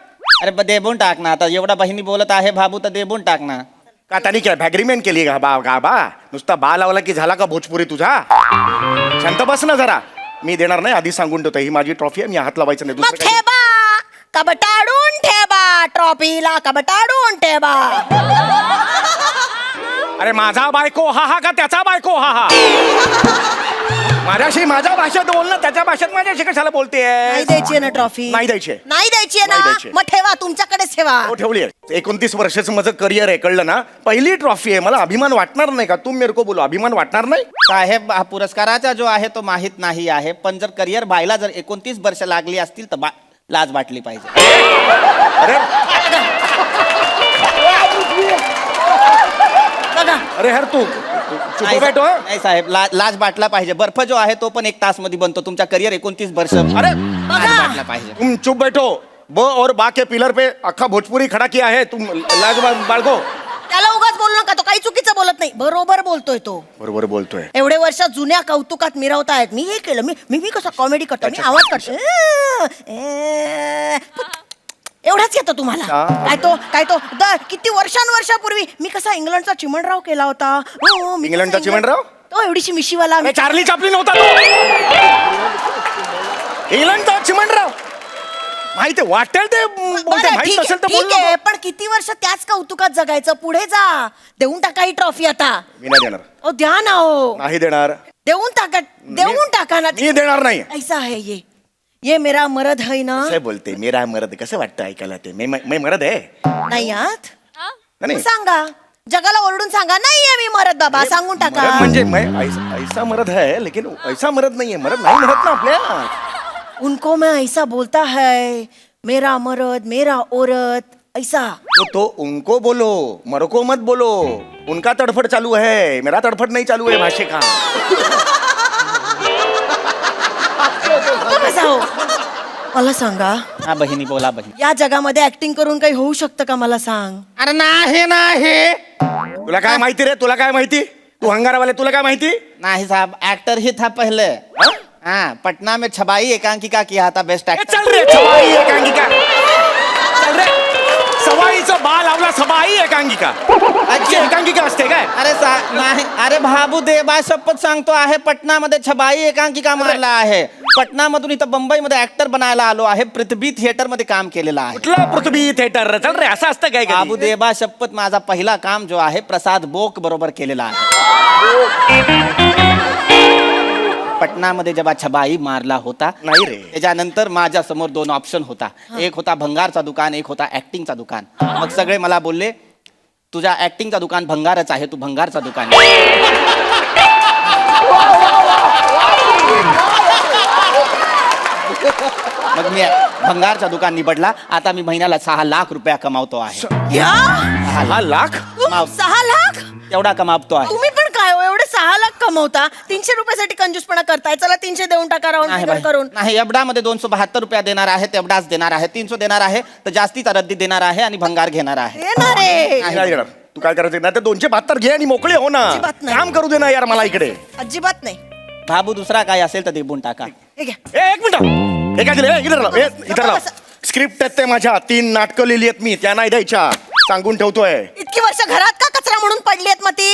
अरे देबून टाक ना. आता एवढा बहिणी बोलत आहे भाबू, तर देबून टाक ना. का त्यांनी काय अग्रीमेंट केली का बा नुसता बा लावला की झाला का भोजपुरी तुझा? शांत बस ना जरा. मी देणार नाही, आधी सांगून ठेवतो, ही माझी ट्रॉफी आहे, मी हात लावायचं नाही. मग दुसरं काही- ठेवा, कबटाडून ठेवा ट्रॉफीला, कबटाडून ठेवा. अरे माझा बायको हा हा का त्याचा बायको हा हा? माझ्याशी माझ्या भाषेत बोल ना, त्याच्या भाषेत माझ्याशी कशाला बोलते? नाही द्यायची आहे ना ट्रॉफी? नाही द्यायची आहे. नाही द्यायची आहे नाही ना? द्यायची आहे. मग ठेवा, तुमच्याकडेच ठेवा. हो ठेवली आहे. 29 वर्षाचं माझं करिअर आहे, कळलं ना? पहिली ट्रॉफी आहे, मला अभिमान वाटणार नाही का? तुम मेरे को बोलो, अभिमान वाटणार नाही? साहेब, हा पुरस्काराचा जो आहे तो माहित नाही आहे, पण जर करिअर व्हायला जर 29 वर्ष लागली असतील तर लाज वाटली पाहिजे. अरे बघा, अरे यार तू चुप नाही बैठो. नाही साहेब, लाज वाटला पाहिजे. बर्फ जो आहे तो पण 1 तास मध्ये बनतो. तुमचा करिअर 29 वर्ष. अरे लाज वाटला पाहिजे. तुम चुप बैठो. ब और बा के पिलर पे अख्खा भोजपुरी खड़ा किया है, तुम लाज बाळगो. त्याला उगाच बोलू नका, तो काही चुकीचं बोलत नाही, बरोबर बोलतोय तो. बरोबर बोलतोय. एवढे वर्ष जुन्या कौतुकात मिरवतायत. मी हे केलं, मी कसं कॉमेडी करतो, मी आवाज करतो. एवढाच येतो तुम्हाला. काय तो किती वर्षांवर्षापूर्वी मी कसा इंग्लंडचा चिमणराव केला होता. हो, मी कसा इंग्लंडचा चिमणराव? तो एवढीशी मिशीवाला. अरे चार्ली चापली नव्हता तो. इंग्लंडचा चिमणराव. माहिती वाटेल ते बोलते, बरं, माहित ठीक नसेल तर आहे, बोल ठीक आहे, नको. पण किती वर्ष त्याच कौतुकात जगायचं? पुढे जा. देऊन टाका ही ट्रॉफी आता. मी नाही देणार. ओ द्या ना हो. नाही देणार. देऊन टाका ना. मी देणार नाही. ऐसा है ये मेरा मरद है ना. कसं बोलते मेरा मरद? कसं वाटतं ऐकायला ते? मैं मरद आहे नाही आत नाही. सांगा, जगाला ओरडून सांगा, नाहीये मी मरद बाबा, सांगून टाका. मरद म्हणजे ऐसा मरद है, लेकिन ऐसा मरद नाहीये. मरद नाही म्हणत ना आपल्या. उनको मैं ऐसा बोलता है, मेरा मरद मेरा औरत ऐसा. तो उनको बोलो, मरो को मत बोलो. उनका तड़फड़ चालू है, मेरा तड़फड़ नहीं चालू है भाषे का. कसा हो? मला सांगा, हा बहिणी बोला बहिणी. या जगामध्ये ऍक्टिंग करून काही होऊ शकतं का? मला सांग. अरे नाही. तुला काय माहिती रे? तुला काय माहिती? तू हंगारावाले, तुला काय माहिती? नहीं साहब, एक्टर ही था पहले. हाँ, पटना में छबाई एकांकिका किया था बेस्ट ए, एक्टर. चल रे सवाई एकांकिका. चल रे सवाईचं बा लावला, सबाई एकांकिका. अच्छी एकांकिका असते काय? अरे नाही, अरे भाबू देबा शपथ सांगतो आहे, पटनामध्ये छबाई एकांकिका मारला आहे. पटनामधून इथं मुंबईमध्ये ऍक्टर बनायला आलो आहे. पृथ्वी थिएटर मध्ये काम केलेलं आहे. कुठला पृथ्वी थिएटर? चल रे, असं असतं काय? बाबू देबा शपथ, माझा पहिला काम जो आहे प्रसाद बोक बरोबर केलेला आहे. पटनामध्ये जेव्हा छबाई मारला होता नाही रे. त्याच्यानंतर माझ्या समोर 2 ऑप्शन होता. एक होता भंगारचा दुकान, एक होता ऍक्टिंगचा दुकान. मग सगळे मला बोलले तुझ्या ऍक्टिंगचा दुकान भंगारच आहे, तू भंगारचा दुकान मग मी भंगारचा दुकान निवडला. आता मी महिन्याला 6 लाख रुपया कमावतो आहे. 6 लाख? 6 लाख? तेवढा कमावतो आहे. तुम्ही पण काय हो, एवढे 6 लाख कमवता, 300 रुपयासाठी कंजूसपणा करताय. चला 300 देऊन टाका राऊंड नाही फिगर बाई. करून. नाही, एवढ्यामध्ये 272 रुपया देणार आहे, तेवढाच देणार आहे. 300 देणार आहे तर जास्तीचा रद्दी देणार आहे आणि भंगार घेणार आहे. येणार आहे. नाही येणार. तू काय करायचं नाही तर 272 घे आणि मोकळे हो ना. अजिबात नाही. काम करू दे ना यार मला इकडे. अजिबात नाही. बाबू दुसरा काय असेल तर देऊन टाका. हे घ्या. एक मिनिट. हे काय दिलं? इधर लाव. स्क्रिप्ट आहेत ते माझ्या 3 नाटकं लिहिली आहेत मी, त्या नाही द्यायच्या सांगून ठेवतोय. इतकी वर्ष घरात का कचरा म्हणून पडली आहेत मग ती?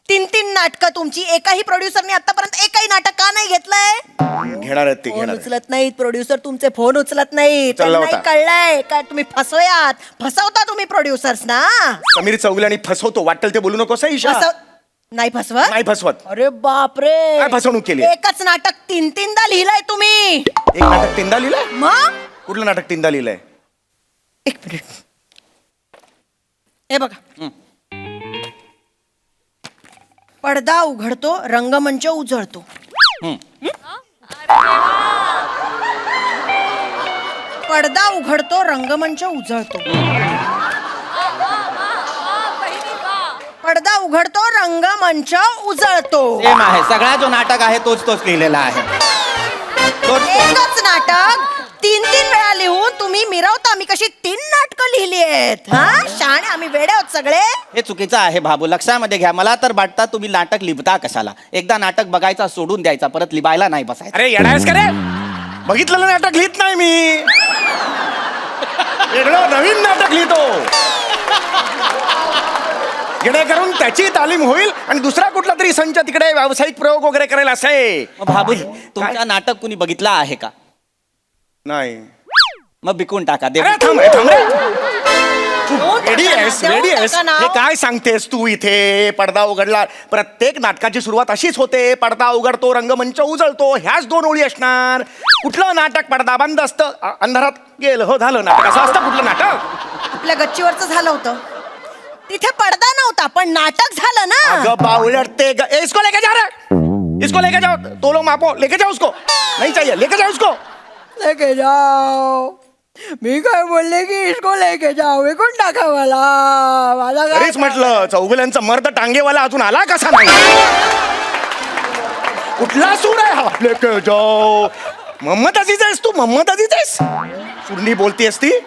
3 नाटकं तुमची. एकाही प्रोड्युसरने आतापर्यंत एकही नाटक का नाही घेतलंय? घेणार आहेत ते फोन घेणार आहेत. उचलत नाहीत प्रोड्युसर, तुमचे फोन उचलत नाहीत. उचलला त्यांनाही होता. कळलंय काय तुम्ही फसवता तुम्ही प्रोड्युसर्स ना. समीर चौगुले आणि फसवतो वाटेल ते बोलू नकोस ईशा. नाही फसवत? नाही फसवत. अरे बापरे, काय फसवणूक केली? एकच नाटक 3-3दा लिहिलंय तुम्ही. एक नाटक 3दा लिहिलंय? मग कुठलं नाटक 3दा लिहिलंय? एक मिनिट. हे बघा, पडदा उघडतो, रंगमंच उजळतो. पडदा उघडतो, रंगमंच उजळतो. पडदा उघडतो, रंगमंच उजळतो. सेम आहे. सगळा जो नाटक आहे तोच लिहिलेला आहे. एकच नाटक 3-3 वेळा लिहून तुम्ही मिरवता. आम्ही कशी 3 नाटकं लिहिली आहेत? हा, शहाणे आम्ही वेडे आहोत सगळे. हे चुकीचं आहे बाबू, लक्षामध्ये घ्या. मला तर वाटतं तुम्ही नाटक लिहिता कशाला? एकदा नाटक बघायचा सोडून द्यायचा, परत लिहायला नाही बसायचं. अरे येणारच का रे? बघितलेलं नाटक लिहित नाही मी, वेगळं नवीन नाटक लिहितो. जेणेकरून त्याची तालीम होईल आणि दुसरा कुठला तरी संच तिकडे व्यावसायिक प्रयोग वगैरे करायला असे. मग बाबू तुमचं नाटक कुणी बघितलं आहे का? नाही. मग बिकून टाका. अरे थांब रे, थांब रे. तू रेडी आहेस? देऊन रेडी आहेस? टाका ना. हे काय सांगतेस तू इथे? पडदा उघडला. प्रत्येक नाटकाची सुरुवात अशीच होते, पडदा उघडतो, रंगमंच उजळतो. ह्याच 2 ओळी असणार. कुठलं नाटक पडदा बंद असतं, अंधारात गेलं हो झालं नाटक, असं असतं कुठलं नाटक? आपल्या गच्चीवरचं झालं होतं, तिथे पडदा नव्हता पण नाटक झालं ना. अगं बावळट ते इसको लेके जा रे, इसको लेके जाओ, तो लो मापो, लेके जाओ उसको. नहीं चाहिए, लेके जाओ उसको. लेके जाओ. मी काय बोलले की इसको लेके जाओ, विकून टाका मला. माझा काय? तरीच म्हटलं चौगुल्यांचा मर्द टांगेवाला अजून आला कसा नाही? कुठला सूर आहे हा? लेके जाओ. मोहम्मद अजीज आहेस तू? मोहम्मद अजीज आहेस? सुरली बोलतीयस ती?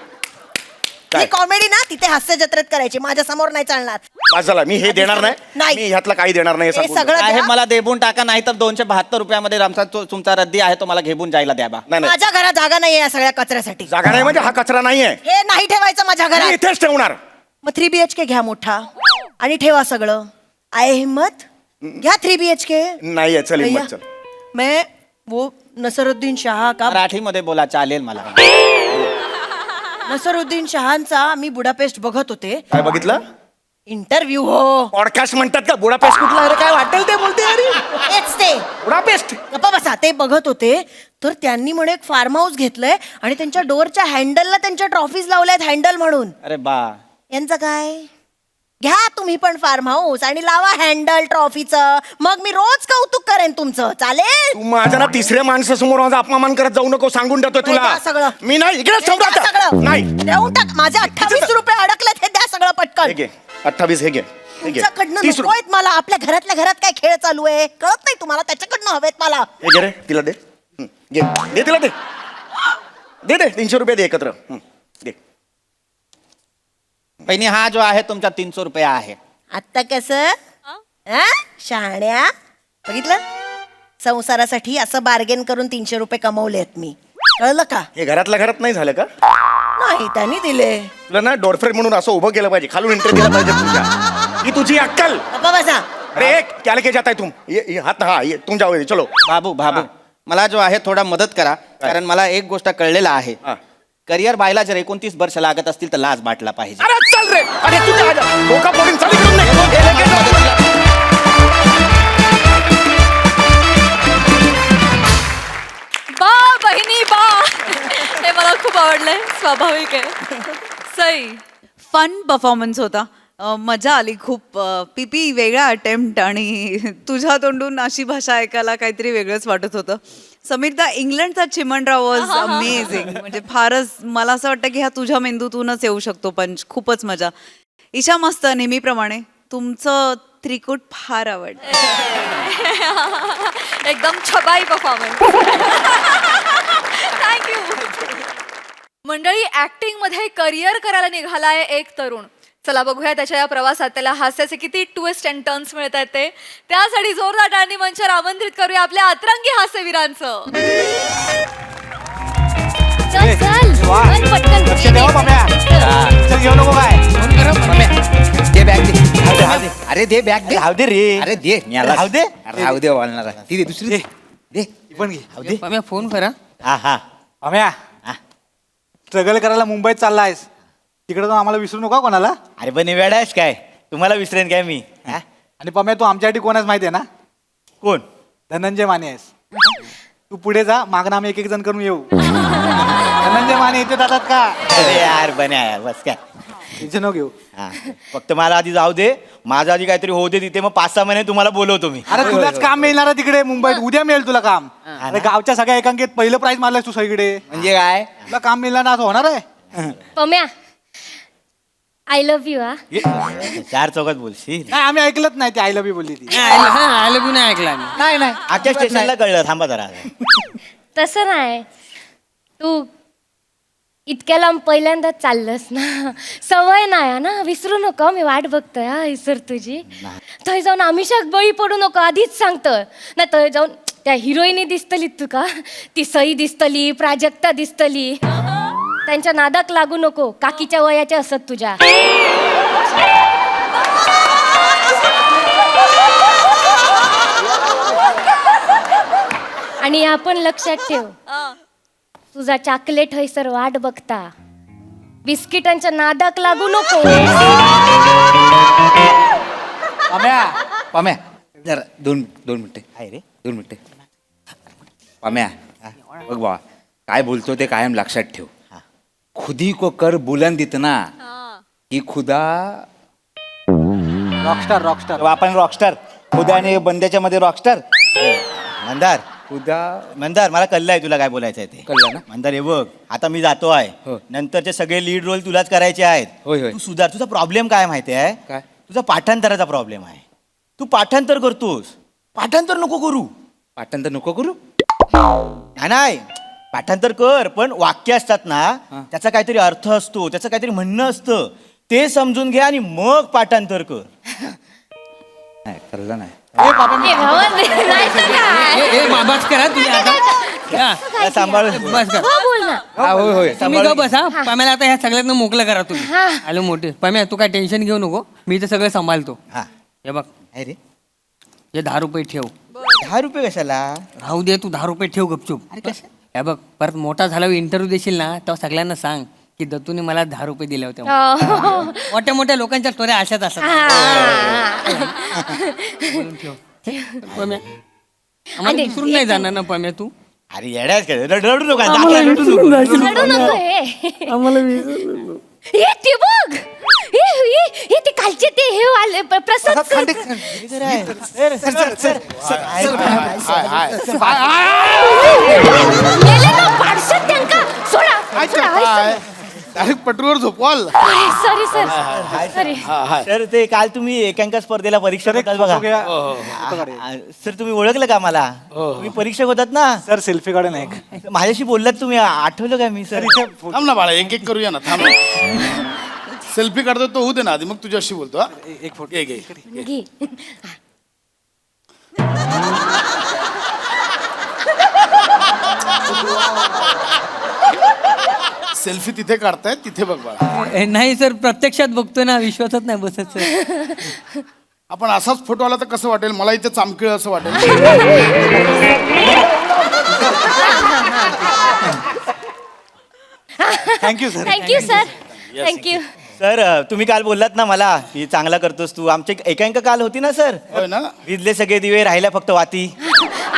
ही कॉमेडी ना तिथे हास्य जत्रेत करायची, माझ्या समोर नाही चालणार. बस झाला, मी हे देणार नाही. नाही. मी ह्यातलं काही देणार नाही हे सांगून सगळं आहे द्या. मला देऊन टाका, नाही तर 272 रुपयामध्ये तुमचा रद्दी आहे तो मला घेऊन जायला द्या बा. नाही, नाही. माझ्या घरात जागा नाहीये या सगळ्या कचऱ्यासाठी. जागा नाही म्हणजे हा कचरा नाहीये. हे नाही ठेवायचं माझ्या मी घरात. इथेच ठेवणार. मग 3 BHK घ्या मोठा आणि ठेवा सगळं. आहे हिम्मत? घ्या 3 BHK. नाहीये, चल हिम्मत चल. मैं वो नसरुद्दीन शाह का मराठीमध्ये बोला, चालेल मला. नसरुद्दीन शहांचा मी बुडापेस्ट बघत होते. काय बघितलं? इंटरव्ह्यू हो. पॉडकास्ट म्हणतात का? बुडापेस्ट कुठला? अरे काय वाटेल ते बोलते अरे. तेच ते. बुडापेस्ट. गप्पा बसा. ते बघत होते तर त्यांनी म्हणे एक फार्म हाऊस घेतलंय आणि त्यांच्या डोअरच्या हँडलला त्यांच्या ट्रॉफीज लावल्यात हँडल म्हणून. अरे बा, यांचं काय? घ्या तुम्ही पण फार्म हाऊस आणि लावा हँडल ट्रॉफीचं. मग मी रोज कौतुक करेन तुमचं. चालेल? तू माझ्या ना 3ऱ्या माणसासमोर माझा अपमान करत जाऊ नको, सांगून ठेवतो द्या तुला. सगळं. मी नाही इकडे हे द्या सगळं. नाही. देऊन टाक. माझे 28 रुपये अडकलेत, हे द्या सगळं पटकन. हे घे 28, हे घे, हे घे. तुमच्याकडनं 30 नको आहेत मला. आपल्या घरातल्या घरात काय खेळ चालू आहे कळत नाही तुम्हाला, त्याच्याकडनं हवेत मला. हे घे रे, तिला दे. घे, दे तिला, दे दे 300 रुपये दे एकत्र. दे. बहिणी हा जो आहे तुमचा 300 रुपये आहे. आता कसं? शहाण्या, बघितलं? संसारासाठी असं बार्गेन करून 300 रुपये कमवलेत मी. कळलं का? हे घरातल्या घरात नाही झालं का? नाही त्यांनी दिले. तुला ना डोरफ्रेड म्हणून असं उभं केलं पाहिजे, खालून एंट्री दिला पाहिजे तुझ्या. ही तुझी अक्कल. गप्पा बसा. अरे क्या लेके जाता है तुम? ये हाथ, हा ये तुम जाओ, चलो. बाबू मला जो आहे थोडा मदत करा, कारण मला एक गोष्ट कळलेला आहे. हा. करिअर व्हायला जर 29 वर्ष लागत असतील तर लाज वाटला पाहिजे. अरे चल रे, अरे तुझ्या डोका फोडून चालू करून नाही. आवडलंय, स्वाभाविक आहे. सई, फन परफॉर्मन्स होता. मजा आली खूप. पीपी वेगळा अटेम्प्ट आणि तुझ्या तोंडून अशी भाषा ऐकायला काहीतरी वेगळंच वाटत होतं. समीरदा, इंग्लंडचा चिमणराव वॉज अमेझिंग. म्हणजे फारच मला असं वाटतं की हा तुझ्या मेंदूतूनच येऊ शकतो पंच. खूपच मजा. ईशा मस्त नेहमीप्रमाणे. तुमचं त्रिकूट फार आवडलं. एकदम छबाई परफॉर्मन्स. थँक्यू. मंडळी, ऍक्टिंग मध्ये करिअर करायला निघालाय एक तरुण. चला बघूया त्याच्या या प्रवासात त्याला हास्याचे किती ट्विस्ट अँड टर्न्स मिळत आहेत ते. त्यासाठी जोरदार टाळ्यांनी मंचावर आमंत्रित करूया आपल्या अतरंगी हास्यवीरांचं. लक्ष ठेवा पम्या. चल घेऊ नको काय. दे बॅग दे. अरे दे बॅग दे. राहू दे रे. अरे दे राहू दे. राहू दे बोलणार. ती दे दुसरी दे. दे ही पण घे. राहू दे. पम्या फोन करा. हा पम्या, स्ट्रगल करायला मुंबईत चाललायस. तिकडे तर आम्हाला विसरू नका कोणाला. अरे पण वेळ आहेस काय, तुम्हाला विसरेन काय मी? हा? आणि पम्या, तू आमच्यासाठी कोणाच माहिती आहे ना? कोण? धनंजय माने आहेस. तू पुढे जा, मागणं आम्ही एक जण करून येऊ. धनंजय माने इथे जातात का? अरे यार बन्या, बस काय. टेन्शन नको घेऊ. हा, फक्त मला आधी जाऊ दे, माझं आधी काहीतरी होऊ दे तिथे, मग 5-6 महिने तुम्हाला बोलवतो मी. अरे तुलाच काम मिळणार आहे तिकडे मुंबईत. उद्या मिळेल तुला काम. अरे गावच्या सगळ्या एकांकित पहिलं प्राइज मारलंयस तू सगळीकडे. म्हणजे काय? तुला काम मिळणार ना, असं होणार आहे? Pamya, I love you. 4 चौकात बोलशील? नाही, आम्ही ऐकलंच नाही ती आय लव्ह यू बोलली ती. आय लव्ह यू नाही ऐकला आम्ही. नाही आजच्या स्टेशनला कळलं. थांबा जरा. तसं नाही, तू इतक्या लांब पहिल्यांदाच चाललंस ना, सवय नाही ना, विसरू नको. मी वाट बघतोय हा इसर तुझी. थंय जाऊन आमिषाक बळी पडू नको, आधीच सांगतोय ना. थंय जाऊन त्या हिरोईनी दिसतली तुका, ती सई दिसतली, प्राजक्ता दिसतली. त्यांच्या नादाक लागू नको, काकीच्या वयाच्या असत तुझ्या. आणि आपण लक्षात ठेव, तुझा चॉकलेट हैसर वाट बघता, बिस्किटांच्या नादाक लागू नको. पम्या जरा दोन मिनिटं. आहे रे. 2 मिनिटं. पम्या बघ बा, काय बोलतो ते कायम लक्षात ठेव. खुदी को कर बुलंद इतना की खुदा. रॉकस्टार. आपण रॉकस्टार खुदा आणि बंद्याच्या मध्ये रॉकस्टार. मंदार, खुदा मला कळलं आहे तुला काय बोलायचं आहे ते. कळलं ना? मंदार, हे बघ, आता मी जातो आहे. हो. नंतरचे सगळे लीड रोल तुलाच करायचे आहेत. होय. तू सुधार. तुझा प्रॉब्लेम काय माहिती आहे? काय? तुझा पाठांतराचा प्रॉब्लेम आहे. तू पाठांतर करतोस, पाठांतर नको करू. पाठांतर नको करू. नाही, पाठांतर कर, पण वाक्य असतात ना, त्याचा काहीतरी अर्थ असतो, त्याचं काहीतरी म्हणणं असतं, ते समजून घ्या आणि मग पाठांतर कर. नाही कळलं नाही. बाबाच करा तुम्ही आता. सांभाळ. बस कर. बोल ना. होय. तुम्ही ग बसा. पम्याला आता ह्या सगळ्यातनं मोकळं करा तुम्ही. आलो मोठे. पम्या, तू काय टेन्शन घेऊ नको, मी इथं सगळं सांभाळतो. हा, हे बघ, आहे रे. हे 10 रुपये ठेव. 10 रुपये कशाला? राहू दे, तू 10 रुपये ठेव गपचूप. हे बघ, परत मोठा झाल्यावर इंटरव्ह्यू देशील ना, तेव्हा सगळ्यांना सांग की दत्तूने मला 10 रुपये दिले होते. मोठ्या मोठ्या लोकांच्या स्टोऱ्या अशाच असतात. बोलून ठेव. पम्या, आम्हाला विसरून नाही जाणार ना पम्या तू? अरे येड्याच काय, रडू नका. रडू नको हे. हे ते बघ, हे ते कालचे ते हे वाले प्रसाद मेले ना पाडशात त्यांका. सोडा. डायरेक्ट पटरूवर झोपवाल. Sorry sorry. सर, ते काल तुम्ही एकांका स्पर्धेला परीक्षा देतात बघा. सर, तुम्ही ओळखलं का मला? तुम्ही परीक्षक होतात ना सर, सेल्फी काढून एक. माझ्याशी बोललात तुम्ही, आठवलं का मी? सर, थांब ना बाळा, एक करूया ना. थांब. सेल्फी काढतो तो होऊ दे ना आधी, मग तुझ्याशी बोलतो. एक फोटो. घे. सेल्फी तिथे काढतायत, तिथे बघ बाळा. नाही सर, प्रत्यक्षात बघतोय ना, विश्वासात नाही बसत सर. आपण असाच फोटो आला तर कसं वाटेल? मला इथे चामखिळ असं वाटेल. Thank you sir. Thank you sir. Thank you. Sir, तुम्ही काल बोललात ना मला की चांगला करतोस तू. आमची एकांका काल होती ना सर. होय ना? विजले सगळे दिवे, राहिल्या फक्त वाती.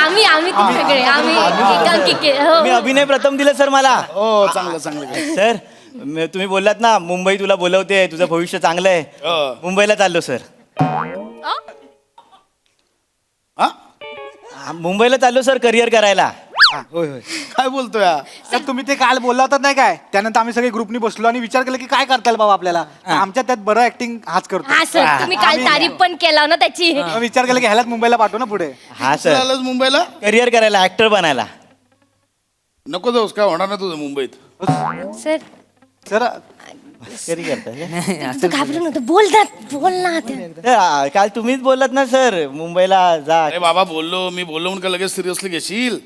आम्ही सगळे आम्ही एकांकिके हो. मी अभिनय प्रथम दिलं सर मला. हो चांगलं चांगलं. सर तुम्ही बोललात ना मुंबई तुला बोलवते, तुझं भविष्य चांगलं आहे. मुंबईला चाललो सर. मुंबईला चाललो सर करिअर करायला. होय होय. काय बोलतोय हा? तर तुम्ही ते काल बोलला होता नाही काय, त्यानंतर आम्ही सगळे ग्रुपनी बसलो आणि विचार केला की काय करता येईल बाबा आपल्याला. आमच्या त्यात बरं ऍक्टिंग हाच करतो. हा सर तुम्ही काल तारीफ पण केला ना त्याची. मग विचार केला की ह्यालाच मुंबईला पाठवू ना पुढे. हा सर आलास मुंबईला? करिअर करायला, ऍक्टर बनायला. नको जाऊस, काय होणार ना तुझं मुंबईत. सर सर करी करता तू घाबरू नको, बोल ना. काल तुम्हीच बोललात ना सर मुंबईला जा. अरे बाबा मी बोललो म्हणून का लगेच सिरियसली घेशील?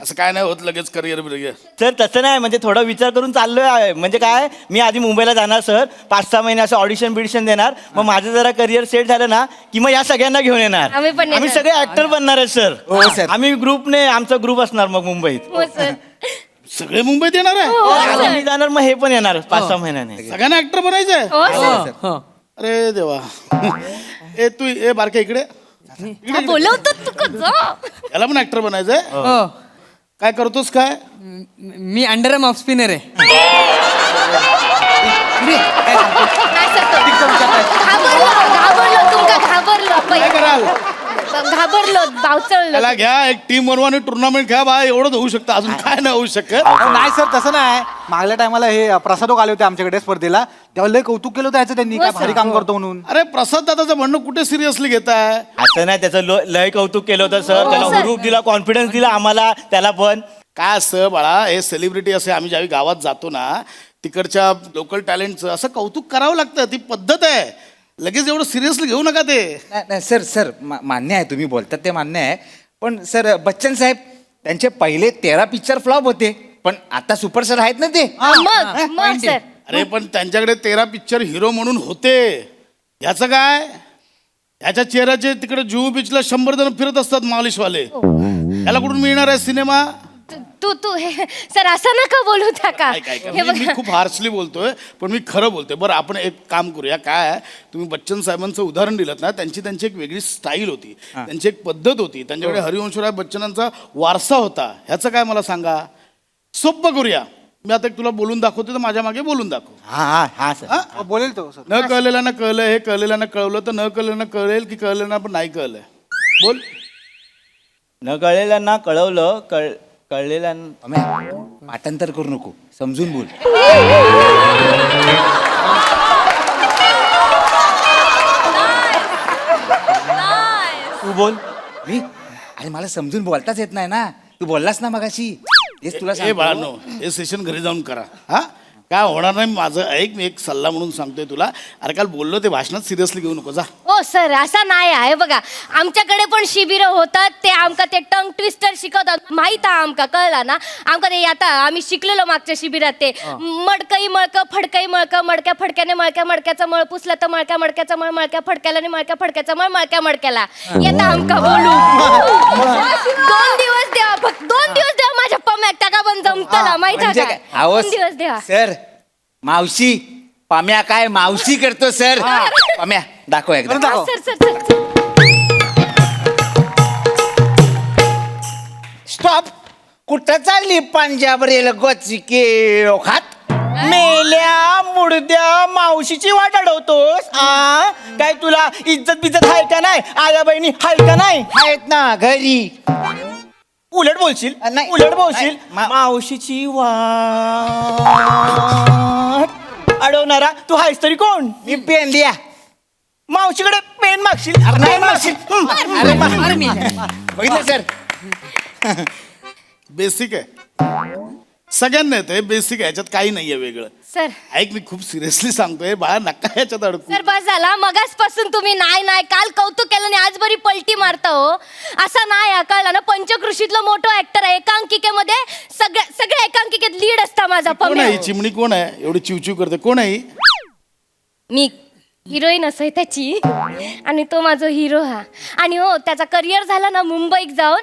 असं काय नाही होत लगेच करिअर बिरिअर. सर तसं नाही, म्हणजे थोडा विचार करून चाललोय. म्हणजे काय, मी आधी मुंबईला जाणार सर, 5-6 महिने असं ऑडिशन बिडिशन देणार. मग माझं जरा करिअर सेट झालं ना की मग या सगळ्यांना घेऊन येणार. आम्ही पण येणार. आम्ही सगळे ऍक्टर बनणार आहे सर. हो, सर. आम्ही ग्रुपने आमचा ग्रुप असणार मग मुंबईत. हो सर. सगळे मुंबईत येणार आहे? आता मी जाणार, मग हे पण येणार 5-6 महिन्याने. सगळ्यांना ऍक्टर बनायचंय? हो सर. अरे देवा. ए बारके इकडे. बोलवतो तू कसं. याला पण ऍक्टर बनायचंय? काय करतोस काय? मी अंडरआर्म ऑफ स्पिनर आहे. घाबरलो बावचळलो. त्याला घ्या, एक टीम बनवा आणि टुर्नामेंट घ्या बा. एवढंच होऊ शकतं, अजून काय नाही होऊ शकत. नाही सर तसं नाही. मागल्या टायमाला हे प्रसादोक आले होते आमच्याकडे स्पर्धेला, तेव्हा लय कौतुक केलं होतं याचं त्यांनी, काय भारी काम करतो म्हणून. अरे प्रसाद दादाचं म्हणणं कुठे सिरियसली घेताय? असं नाही, त्याचं लय कौतुक केलं होतं सर. त्याला हुरूप दिला, कॉन्फिडन्स दिला आम्हाला. त्याला पण काय असतं बाळा, हे सेलिब्रिटी असे आम्ही ज्यावेळी गावात जातो ना, तिकडच्या लोकल टॅलेंटचं असं कौतुक करावं लागतं. ती पद्धत आहे. लगेच एवढं सिरियसली घेऊ नका ते. नाही सर मान्य आहे, तुम्ही बोलतात ते मान्य आहे. पण सर बच्चन साहेब त्यांचे पहिले 13 पिक्चर फ्लॉप होते, पण आता सुपरस्टार आहेत ना ते. मग सर. अरे पण त्यांच्याकडे 13 पिक्चर हिरो म्हणून होते. ह्याचं काय? ह्याच्या चेहऱ्याचे तिकडे जुहू बीचला 100 जण फिरत असतात मालिशवाले. याला कुठून मिळणार आहे सिनेमा? तू सर असं नका बोलू त्या का. मी खूप हार्शली बोलतोय, पण मी खरं बोलतोय. बरं आपण एक काम करूया. काय तुम्ही बच्चन साहेबांचं उदाहरण दिलं ना, त्यांची एक वेगळी स्टाईल होती, त्यांची एक पद्धत होती. त्यांच्याकडे हरिवंशराय बच्चनांचा वारसा होता. ह्याचं काय मला सांगा. सोपं करूया. मी आता तुला बोलून दाखवतो, तर माझ्या मागे बोलून दाखव. हा सर. बोलेल तो सर. न कळलेल्यानं कळलं, हे कळलेल्यानं कळवलं, तर न कळलेल्यानं कळेल की कळलेल्यानं पण नाही कळलंय. बोल. न कळलेल्यांना कळवलं, कळलेल्या पाठांतर करू नको, समजून बोल. तू बोल. मी आणि मला समजून बोलताच येत नाही ना. तू बोललास ना मगाशी, तेच तुला ए सांगतो. बाळांनो, हे सेशन घरी जाऊन करा. हा काय होणार नाही. माझं ऐक, मी एक सल्ला म्हणून सांगतोय तुला. अरे काल बोललो ते भाषणात सिरियसली घेऊ नको. जा. हो सर असं नाही आहे. बघा आमच्याकडे पण शिबिरं होतात. ते आमका ते टंग ट्विस्टर शिकवतात. माहित आहे आमका, कळला ना. आमका ते आता आम्ही शिकलेलो मागच्या शिबिरात. ते मडकई मळकं, फडकई मळकं, मडक्या फडक्याने मळक्या मडक्याचा मळ पुसला तर मळक्या मडक्याचा मळ, मळक्या फडक्याला आणि मळक्या फडक्याचा मळ, मळक्या मडक्याला. येता आमका बोलू. 2 दिवस द्या, फक्त 2 दिवस द्या. माझ्या पम्याक टाका पण जमतला माहित आहे म्हणजे का. काय? 2 दिवस द्या. सर मावशी पाम्या काय मावशी करतो सर. पाम्या दाखव एकदा. Sir sir sir stop. कुठं चालली पंजाब रेल गोचिके खात. मेल्या मुडद्या मावशीची वाट अडवतोस. काय तुला इज्जत बिज्जत आहे का नाही? आया बहिणी आहे का नाही? आहेत ना घरी. उलट बोलशील. नाही. उलट बोलशील. नाही. मावशीची वाट अडवणारा तू आहेस तरी कोण? मी पेन द्या. मावशीकडे पेन मागशील. नाही पेन मागशील. बघितलं सर. बेसिक आहे, सगळ्यांना येतं. बेसिक आहे, ह्याच्यात काही नाहीये वेगळं. सर ऐक, मी खूप सिरियसली सांगतोय बाळा, नका ह्याच्यात अडकू. सर बस झाला. मगासपासून तुम्ही नाही काल कौतुक केलं आणि आज बरी पलटी मारता हो. असं नाही कळलं ना. पंचकृषीतलं मोठं ऍक्टर आहे. एकांकिकेमध्ये सगळ्या एकांकिकेत लीड असता माझा कोण पम्या. आहे ही चिमणी? कोण आहे एवढी चिवचिव करते? कोण आहे ही? मी हिरोईन असं त्याची आणि तो माझा हिरो हा. आणि हो त्याचा करिअर झाला ना मुंबईत जाऊन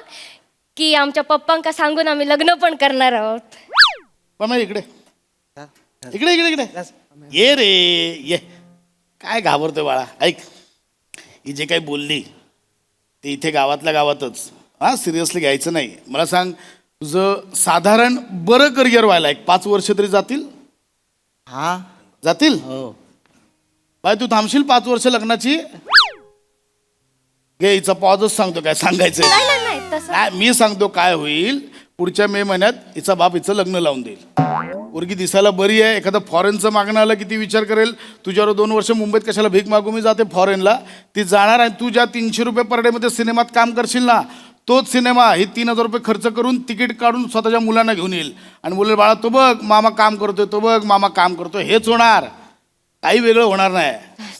की आमच्या पप्पांका सांगून आम्ही लग्न पण करणार आहोत. पण इकडे इकडे इकडे इकडे ये रे ये. काय घाबरतोय बाळा? ऐक, ही जे काही बोलली ते इथे गावातल्या गावातच हां सिरियसली घ्यायचं नाही. मला सांग तुझं साधारण बरं करिअर व्हायला एक 5 वर्ष तरी जातील. हा जातील. हो बाय तू थांबशील 5 वर्ष लग्नाची. घे हिचा पॉजच सांगतो काय सांगायचं. नाही नाही नाही तसं नाही मी सांगतो काय होईल. पुढच्या मे महिन्यात हिचा बाप हिचं लग्न लावून देईल. पोरगी दिसायला बरी आहे. एखादं फॉरेनचं मागणं आलं किती विचार करेल. तुझ्यावर 2 वर्ष मुंबईत कशाला भीक मागू मी जाते फॉरेनला. ती जाणार आहे. तू ज्या 300 रुपये पर डेमध्ये सिनेमात काम करशील ना तोच सिनेमा ही 3000 रुपये खर्च करून तिकीट काढून स्वतःच्या मुलांना घेऊन येईल आणि बोलेल बाळा तो बघ मामा काम करतोय, तो बघ मामा काम करतोय. हेच होणार. काही वेगळं होणार नाही.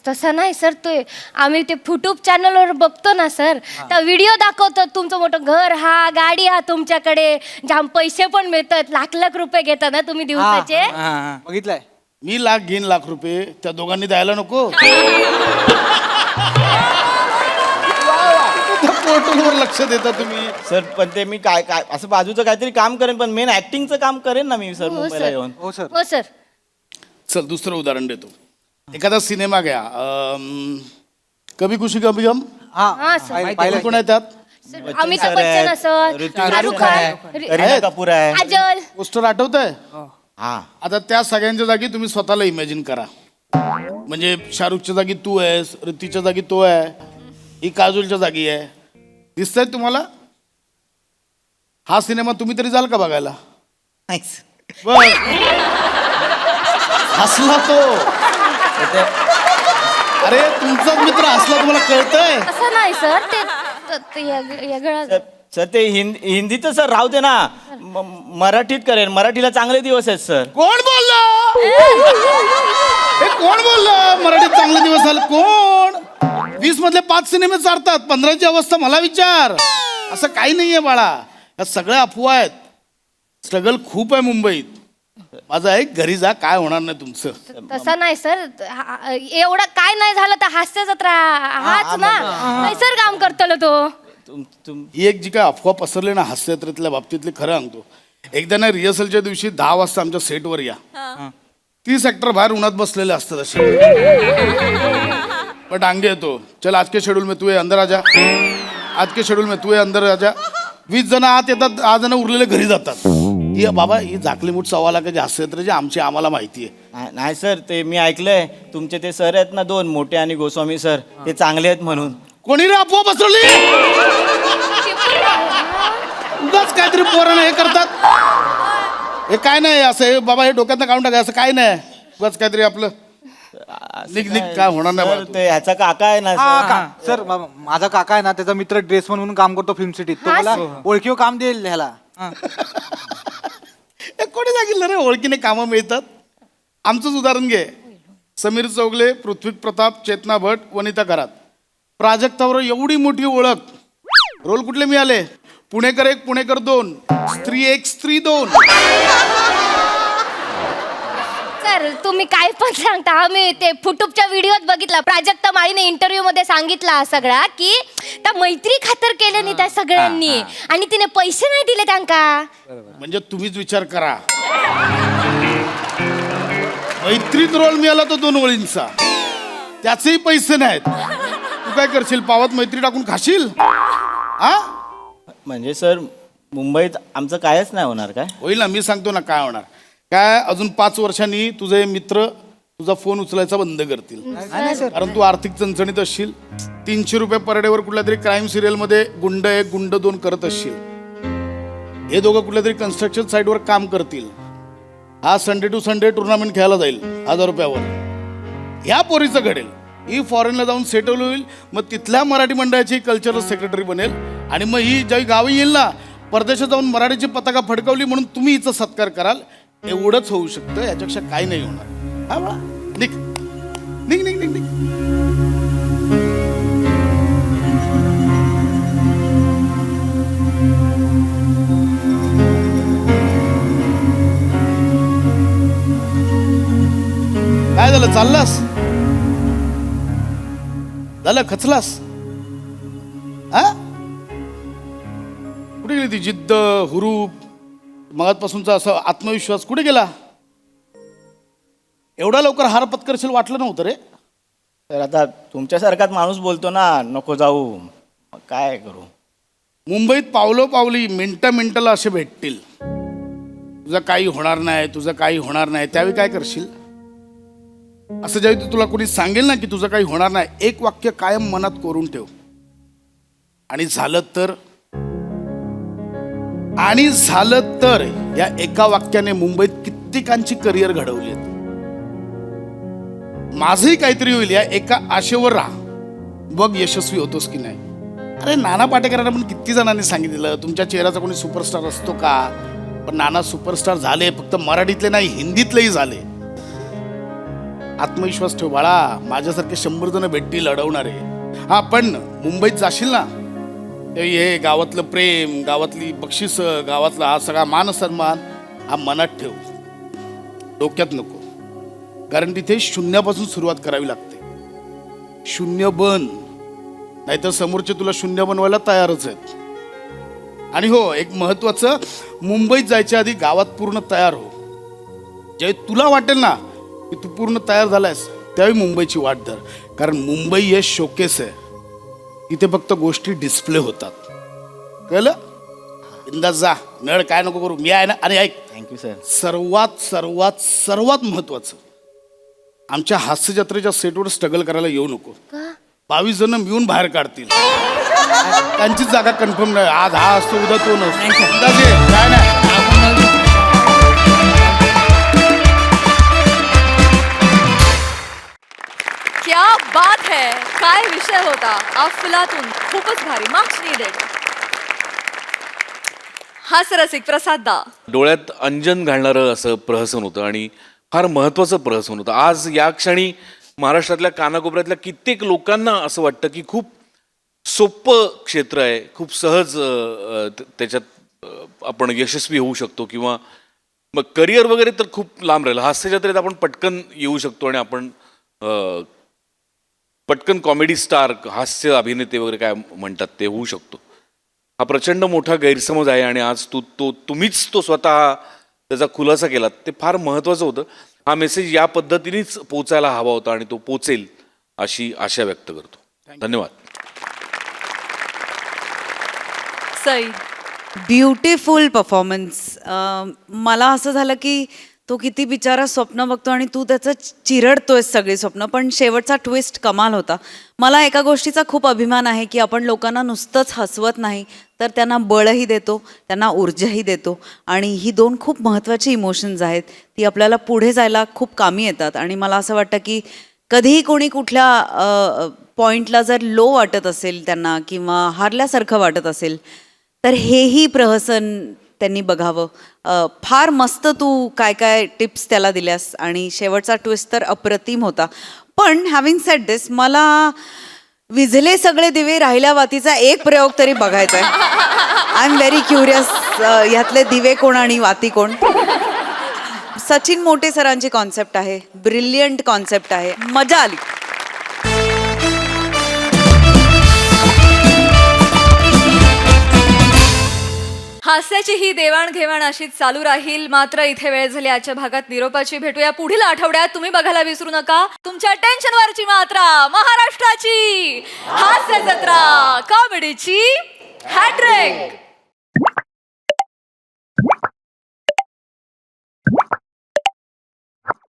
तसं नाही सर. तो आम्ही ते युट्यूब चॅनलवर बघतो ना सर, तर व्हिडिओ दाखवतो तुमचं मोठं घर हा गाडी हा तुमच्याकडे जाम पैसे पण मिळतात. लाख लाख रुपये घेता ना तुम्ही दिवसाचे. बघितलंय मी लाख घेईन लाख रुपये त्या दोघांनी द्यायला नको. फोटोवर लक्ष देता तुम्ही. सर पण ते मी काय काय असं बाजूचं काहीतरी काम करेन पण मेन ऍक्टिंगचं काम करेन ना मी सर हो, मुंबईला सर. येऊन. हो सर हो सर. चल दुसरं उदाहरण देतो. एखादा सिनेमा घ्या. कभी खुशी कभी गम. हा सर. कोण कोण आहे त्यात. अमिताभ बच्चन असं, शाहरुख खान, करीना कपूर आहे. काजल. पोस्टर आठवत आहे. हा आता त्या सगळ्यांच्या जागी तुम्ही स्वतःला इमॅजिन करा. म्हणजे शाहरुखच्या जागी तू आहेस, ऋतीच्या जागी तो आहे, ही काजोलच्या जागी आहे. दिसतंय तुम्हाला. हा सिनेमा तुम्ही तरी जाल का बघायला. बघ हसला तो. अरे तुमचाच मित्र हसला तुम्हाला कळतंय. असं नाही सर. ते वेगळं. सर ते हिंदीचं सर राहू दे ना. मराठीत करेन. मराठीला चांगले दिवस आहेत सर. कोण बोललं. हे कोण बोललं मराठीत चांगले दिवस आले. कोण. 20 मधले 5 सिनेमे चालतात. 15ची अवस्था मला विचार. असं काही नाहीये बाळा. या सगळ्या अफवा आहेत. स्ट्रगल खूप आहे मुंबईत. माझं ऐक घरी जा काय होणार नाही तुमचं. तसं नाही सर. एवढं काय नाही झालं तर हास्य जत्रा हाच ना. कैसर काम करतलो तो. ही एक जी काय अफवा पसरली ना हास्ययात्रेतल्या बाबतीतली खरं सांगतो. एकदा ना रिहर्सलच्या दिवशी 10 वाजता आमच्या सेटवर या. 30 ऍक्टर बाहेर उन्हात बसलेले असतात असे. बट आंगे येतो. चल आज के शेड्यूल में तू ये अंदर आजा. आज के शेड्यूल में तू ये अंदर आजा. 20 जण आत येतात. 8 जण उरलेले घरी जातात. ही बाबा ही झाकली मूठ सव्वा लाखाची हास्ययात्रेची आमची आम्हाला माहिती आहे. नाही सर ते मी ऐकलंय तुमचे ते सर आहेत ना 2 मोठे आणि गोस्वामी सर ते चांगले आहेत म्हणून. कोणी रे अफवा पसरवली. उगाच काहीतरी पोरांना हे करतात. हे काय नाही असं हे बाबा हे डोक्यातनं काढून टाका. असं काय नाही. उगाच काहीतरी आपलं निघ काय होणार नाही बाबा. ते ह्याचा काका आहे ना सर. सर माझा काका आहे ना त्याचा मित्र ड्रेसमन म्हणून काम करतो फिल्म सिटीत. तो मला ओळखीव काम देईल ह्याला. हे कोणी सांगितलं रे ओळखीने कामं मिळतात. आमचंच उदाहरण घे. समीर चौगले, पृथ्वी प्रताप, चेतना भट, वनिता करात. प्राजक्तावर एवढी मोठी ओळख. रोल कुठले मिळाले. पुणेकर 1 पुणेकर 2, स्त्री 1 स्त्री 2. सर तुम्ही काय पण सांगता. आम्ही ते युट्यूबच्या व्हिडिओत बघितला. प्राजक्ता माळीने इंटरव्ह्यू मध्ये सांगितला सगळा की त्या मैत्री खातर केलं नाही त्या सगळ्यांनी आणि तिने पैसे नाही दिले त्यांका. म्हणजे तुम्हीच विचार करा. मैत्रीत रोल मिळाला तो 2 ओळींचा. त्याचेही पैसे नाहीत. तू काय करशील. पावात मैत्री टाकून खाशील. हा म्हणजे सर मुंबईत आमचं कायच नाही होणार काय. होईल ना. मी सांगतो ना काय होणार. काय अजून 5 वर्षांनी तुझे मित्र तुझा फोन उचलायचा बंद करतील. कारण तू आर्थिक चणचणीत असशील. 300 रुपये पर डेवर कुठल्या तरी क्राईम सिरियल मध्ये गुंड 1 गुंड 2 करत असशील. हे दोघं कुठल्या तरी कन्स्ट्रक्शन साईटवर काम करतील. हा संडे टू संडे टुर्नामेंट खेळायला जाईल 1000 रुपयावर. ह्या पोरीचं घडेल. ही फॉरेनला जाऊन सेटल होईल. मग तिथल्या मराठी मंडळाची कल्चरल सेक्रेटरी बनेल. आणि मग ही ज्यावेळी गावी येईल ना परदेशात जाऊन मराठीची पताका फडकवली म्हणून तुम्ही हिचा सत्कार कराल. एवढंच होऊ शकतं. याच्यापेक्षा काही नाही होणार. हा बा निघ निघ निघ निघ निघ. काय झालं. चाललास. झालं खचलास. हा कुठे गेली ती जिद्द हुरूप मगातपासूनचा असा आत्मविश्वास कुठे गेला. एवढा लवकर हार पत्करशील वाटलं नव्हतं रे. तर आता तुमच्यासारखाच माणूस बोलतो ना नको जाऊ. मग काय करू. मुंबईत पावलोपावली मिनटाला असे भेटतील, तुझं काही होणार नाही, तुझं काही होणार नाही, त्यावेळी काय करशील? असं ज्यावेळी तुला कोणी सांगेल ना की तुझं काही होणार नाही, एक वाक्य कायम मनात कोरून ठेव. आणि झालं तर या एका वाक्याने मुंबईत कित्येकांची करिअर घडवली. माझंही काहीतरी होईल या एका आशेवर राहा, बघ यशस्वी होतोस की नाही. अरे नाना पाटेकरांना पण किती जणांनी सांगितलं तुमच्या चेहऱ्याचा कोणी सुपरस्टार असतो का, पण नाना सुपरस्टार झाले, फक्त मराठीतले नाही हिंदीतलेही झाले. आत्मविश्वास ठेव बाळा, माझ्यासारखे 100 जण भेटतील अडवणारे. हा पण मुंबईत जाशील ना, हे गावातलं प्रेम, गावातली बक्षिस, गावातला हा सगळा मान सन्मान हा मनात ठेव, डोक्यात नको. कारण तिथे शून्यापासून सुरुवात करावी लागते. शून्य बन, नाहीतर समोरचे तुला शून्य बनवायला तयारच आहेत. आणि हो, एक महत्वाचं, मुंबईत जायच्या आधी गावात पूर्ण तयार हो. जे तुला वाटेल ना की तू पूर्ण तयार झालायस, त्यावेळी मुंबईची वाट धर. कारण मुंबई हे शोकेस आहे, इथे फक्त गोष्टी डिस्प्ले होतात. कळलं? बिंदास जा, नळ काय नको करू, मी आहे ना. आणि ऐक, थँक्यू सर. सर्वात सर्वात सर्वात महत्वाचं, आमच्या हास्य जत्रेच्या सेटवर स्ट्रगल करायला येऊ नको. 22 जण मिळून बाहेर काढतील, त्यांची जागा कन्फर्म नाही. आज हा असतो, उद्या तो नसतो. काय नाही. क्या बात है, काय विषय होता. अफलातून, खूपच भारी. Marks needed. हास्यरसिक प्रसाद दा. डोळ्यात अंजन घालणारं असं प्रहसन होतं आणि फार महत्त्वाचं प्रहसन होतं. आज या क्षणी महाराष्ट्रातल्या कानाकोपऱ्यातल्या कित्येक लोकांना असं वाटतं की खूप सोपं क्षेत्र आहे, खूप सहज त्याच्यात आपण यशस्वी होऊ शकतो, किंवा मग करिअर वगैरे तर खूप लांब राहिलं. हास्य जत्रेत आपण पटकन येऊ शकतो आणि आपण पटकन कॉमेडी स्टार, हास्य अभिनेते वगैरे काय म्हणतात ते होऊ शकतो. हा प्रचंड मोठा गैरसमज आहे आणि आज तुम्हीच तो स्वतः त्याचा खुलासा केला, ते फार महत्त्वाचं होतं. हा मेसेज या पद्धतीनेच पोचायला हवा होता आणि तो पोचेल अशी आशा व्यक्त करतो. धन्यवाद. सई. Beautiful performance. मला असं झालं की तो किती बिचारा स्वप्न बघतो आणि तू त्याचं चिरडतोय सगळी स्वप्न, पण शेवटचा ट्विस्ट कमाल होता. मला एका गोष्टीचा खूप अभिमान आहे की आपण लोकांना नुसतंच हसवत नाही, तर त्यांना बळही देतो, त्यांना ऊर्जाही देतो. आणि ही 2 खूप महत्त्वाची इमोशन्स आहेत, ती आपल्याला पुढे जायला खूप कामी येतात. आणि मला असं वाटतं की कधीही कोणी कुठल्या पॉईंटला जर लो वाटत असेल त्यांना, किंवा हारल्यासारखं वाटत असेल, तर हेही प्रहसन त्यांनी बघावं. फार मस्त तू काय काय टिप्स त्याला दिल्यास आणि शेवटचा ट्विस्ट तर अप्रतिम होता. पण हॅव्हिंग सेड दिस, मला विझले सगळे दिवे राहिल्या वातीचा एक प्रयोग तरी बघायचा आहे. आय एम व्हेरी क्युरियस, ह्यातले दिवे कोण आणि वाती कोण. सचिन मोटे सरांची कॉन्सेप्ट आहे, ब्रिलियंट कॉन्सेप्ट आहे, मजा आली. हास्याची ही देवाणघेवाण अशीच चालू राहील. मात्र इथे वेळ झाली आजच्या भागात निरोपाची. भेटूया पुढील आठवड्यात. तुम्ही बघायला विसरू नका तुमच्या टेन्शनवरची मात्रा, महाराष्ट्राची हास्य जत्रा, कॉमेडीची हॅट्रिक.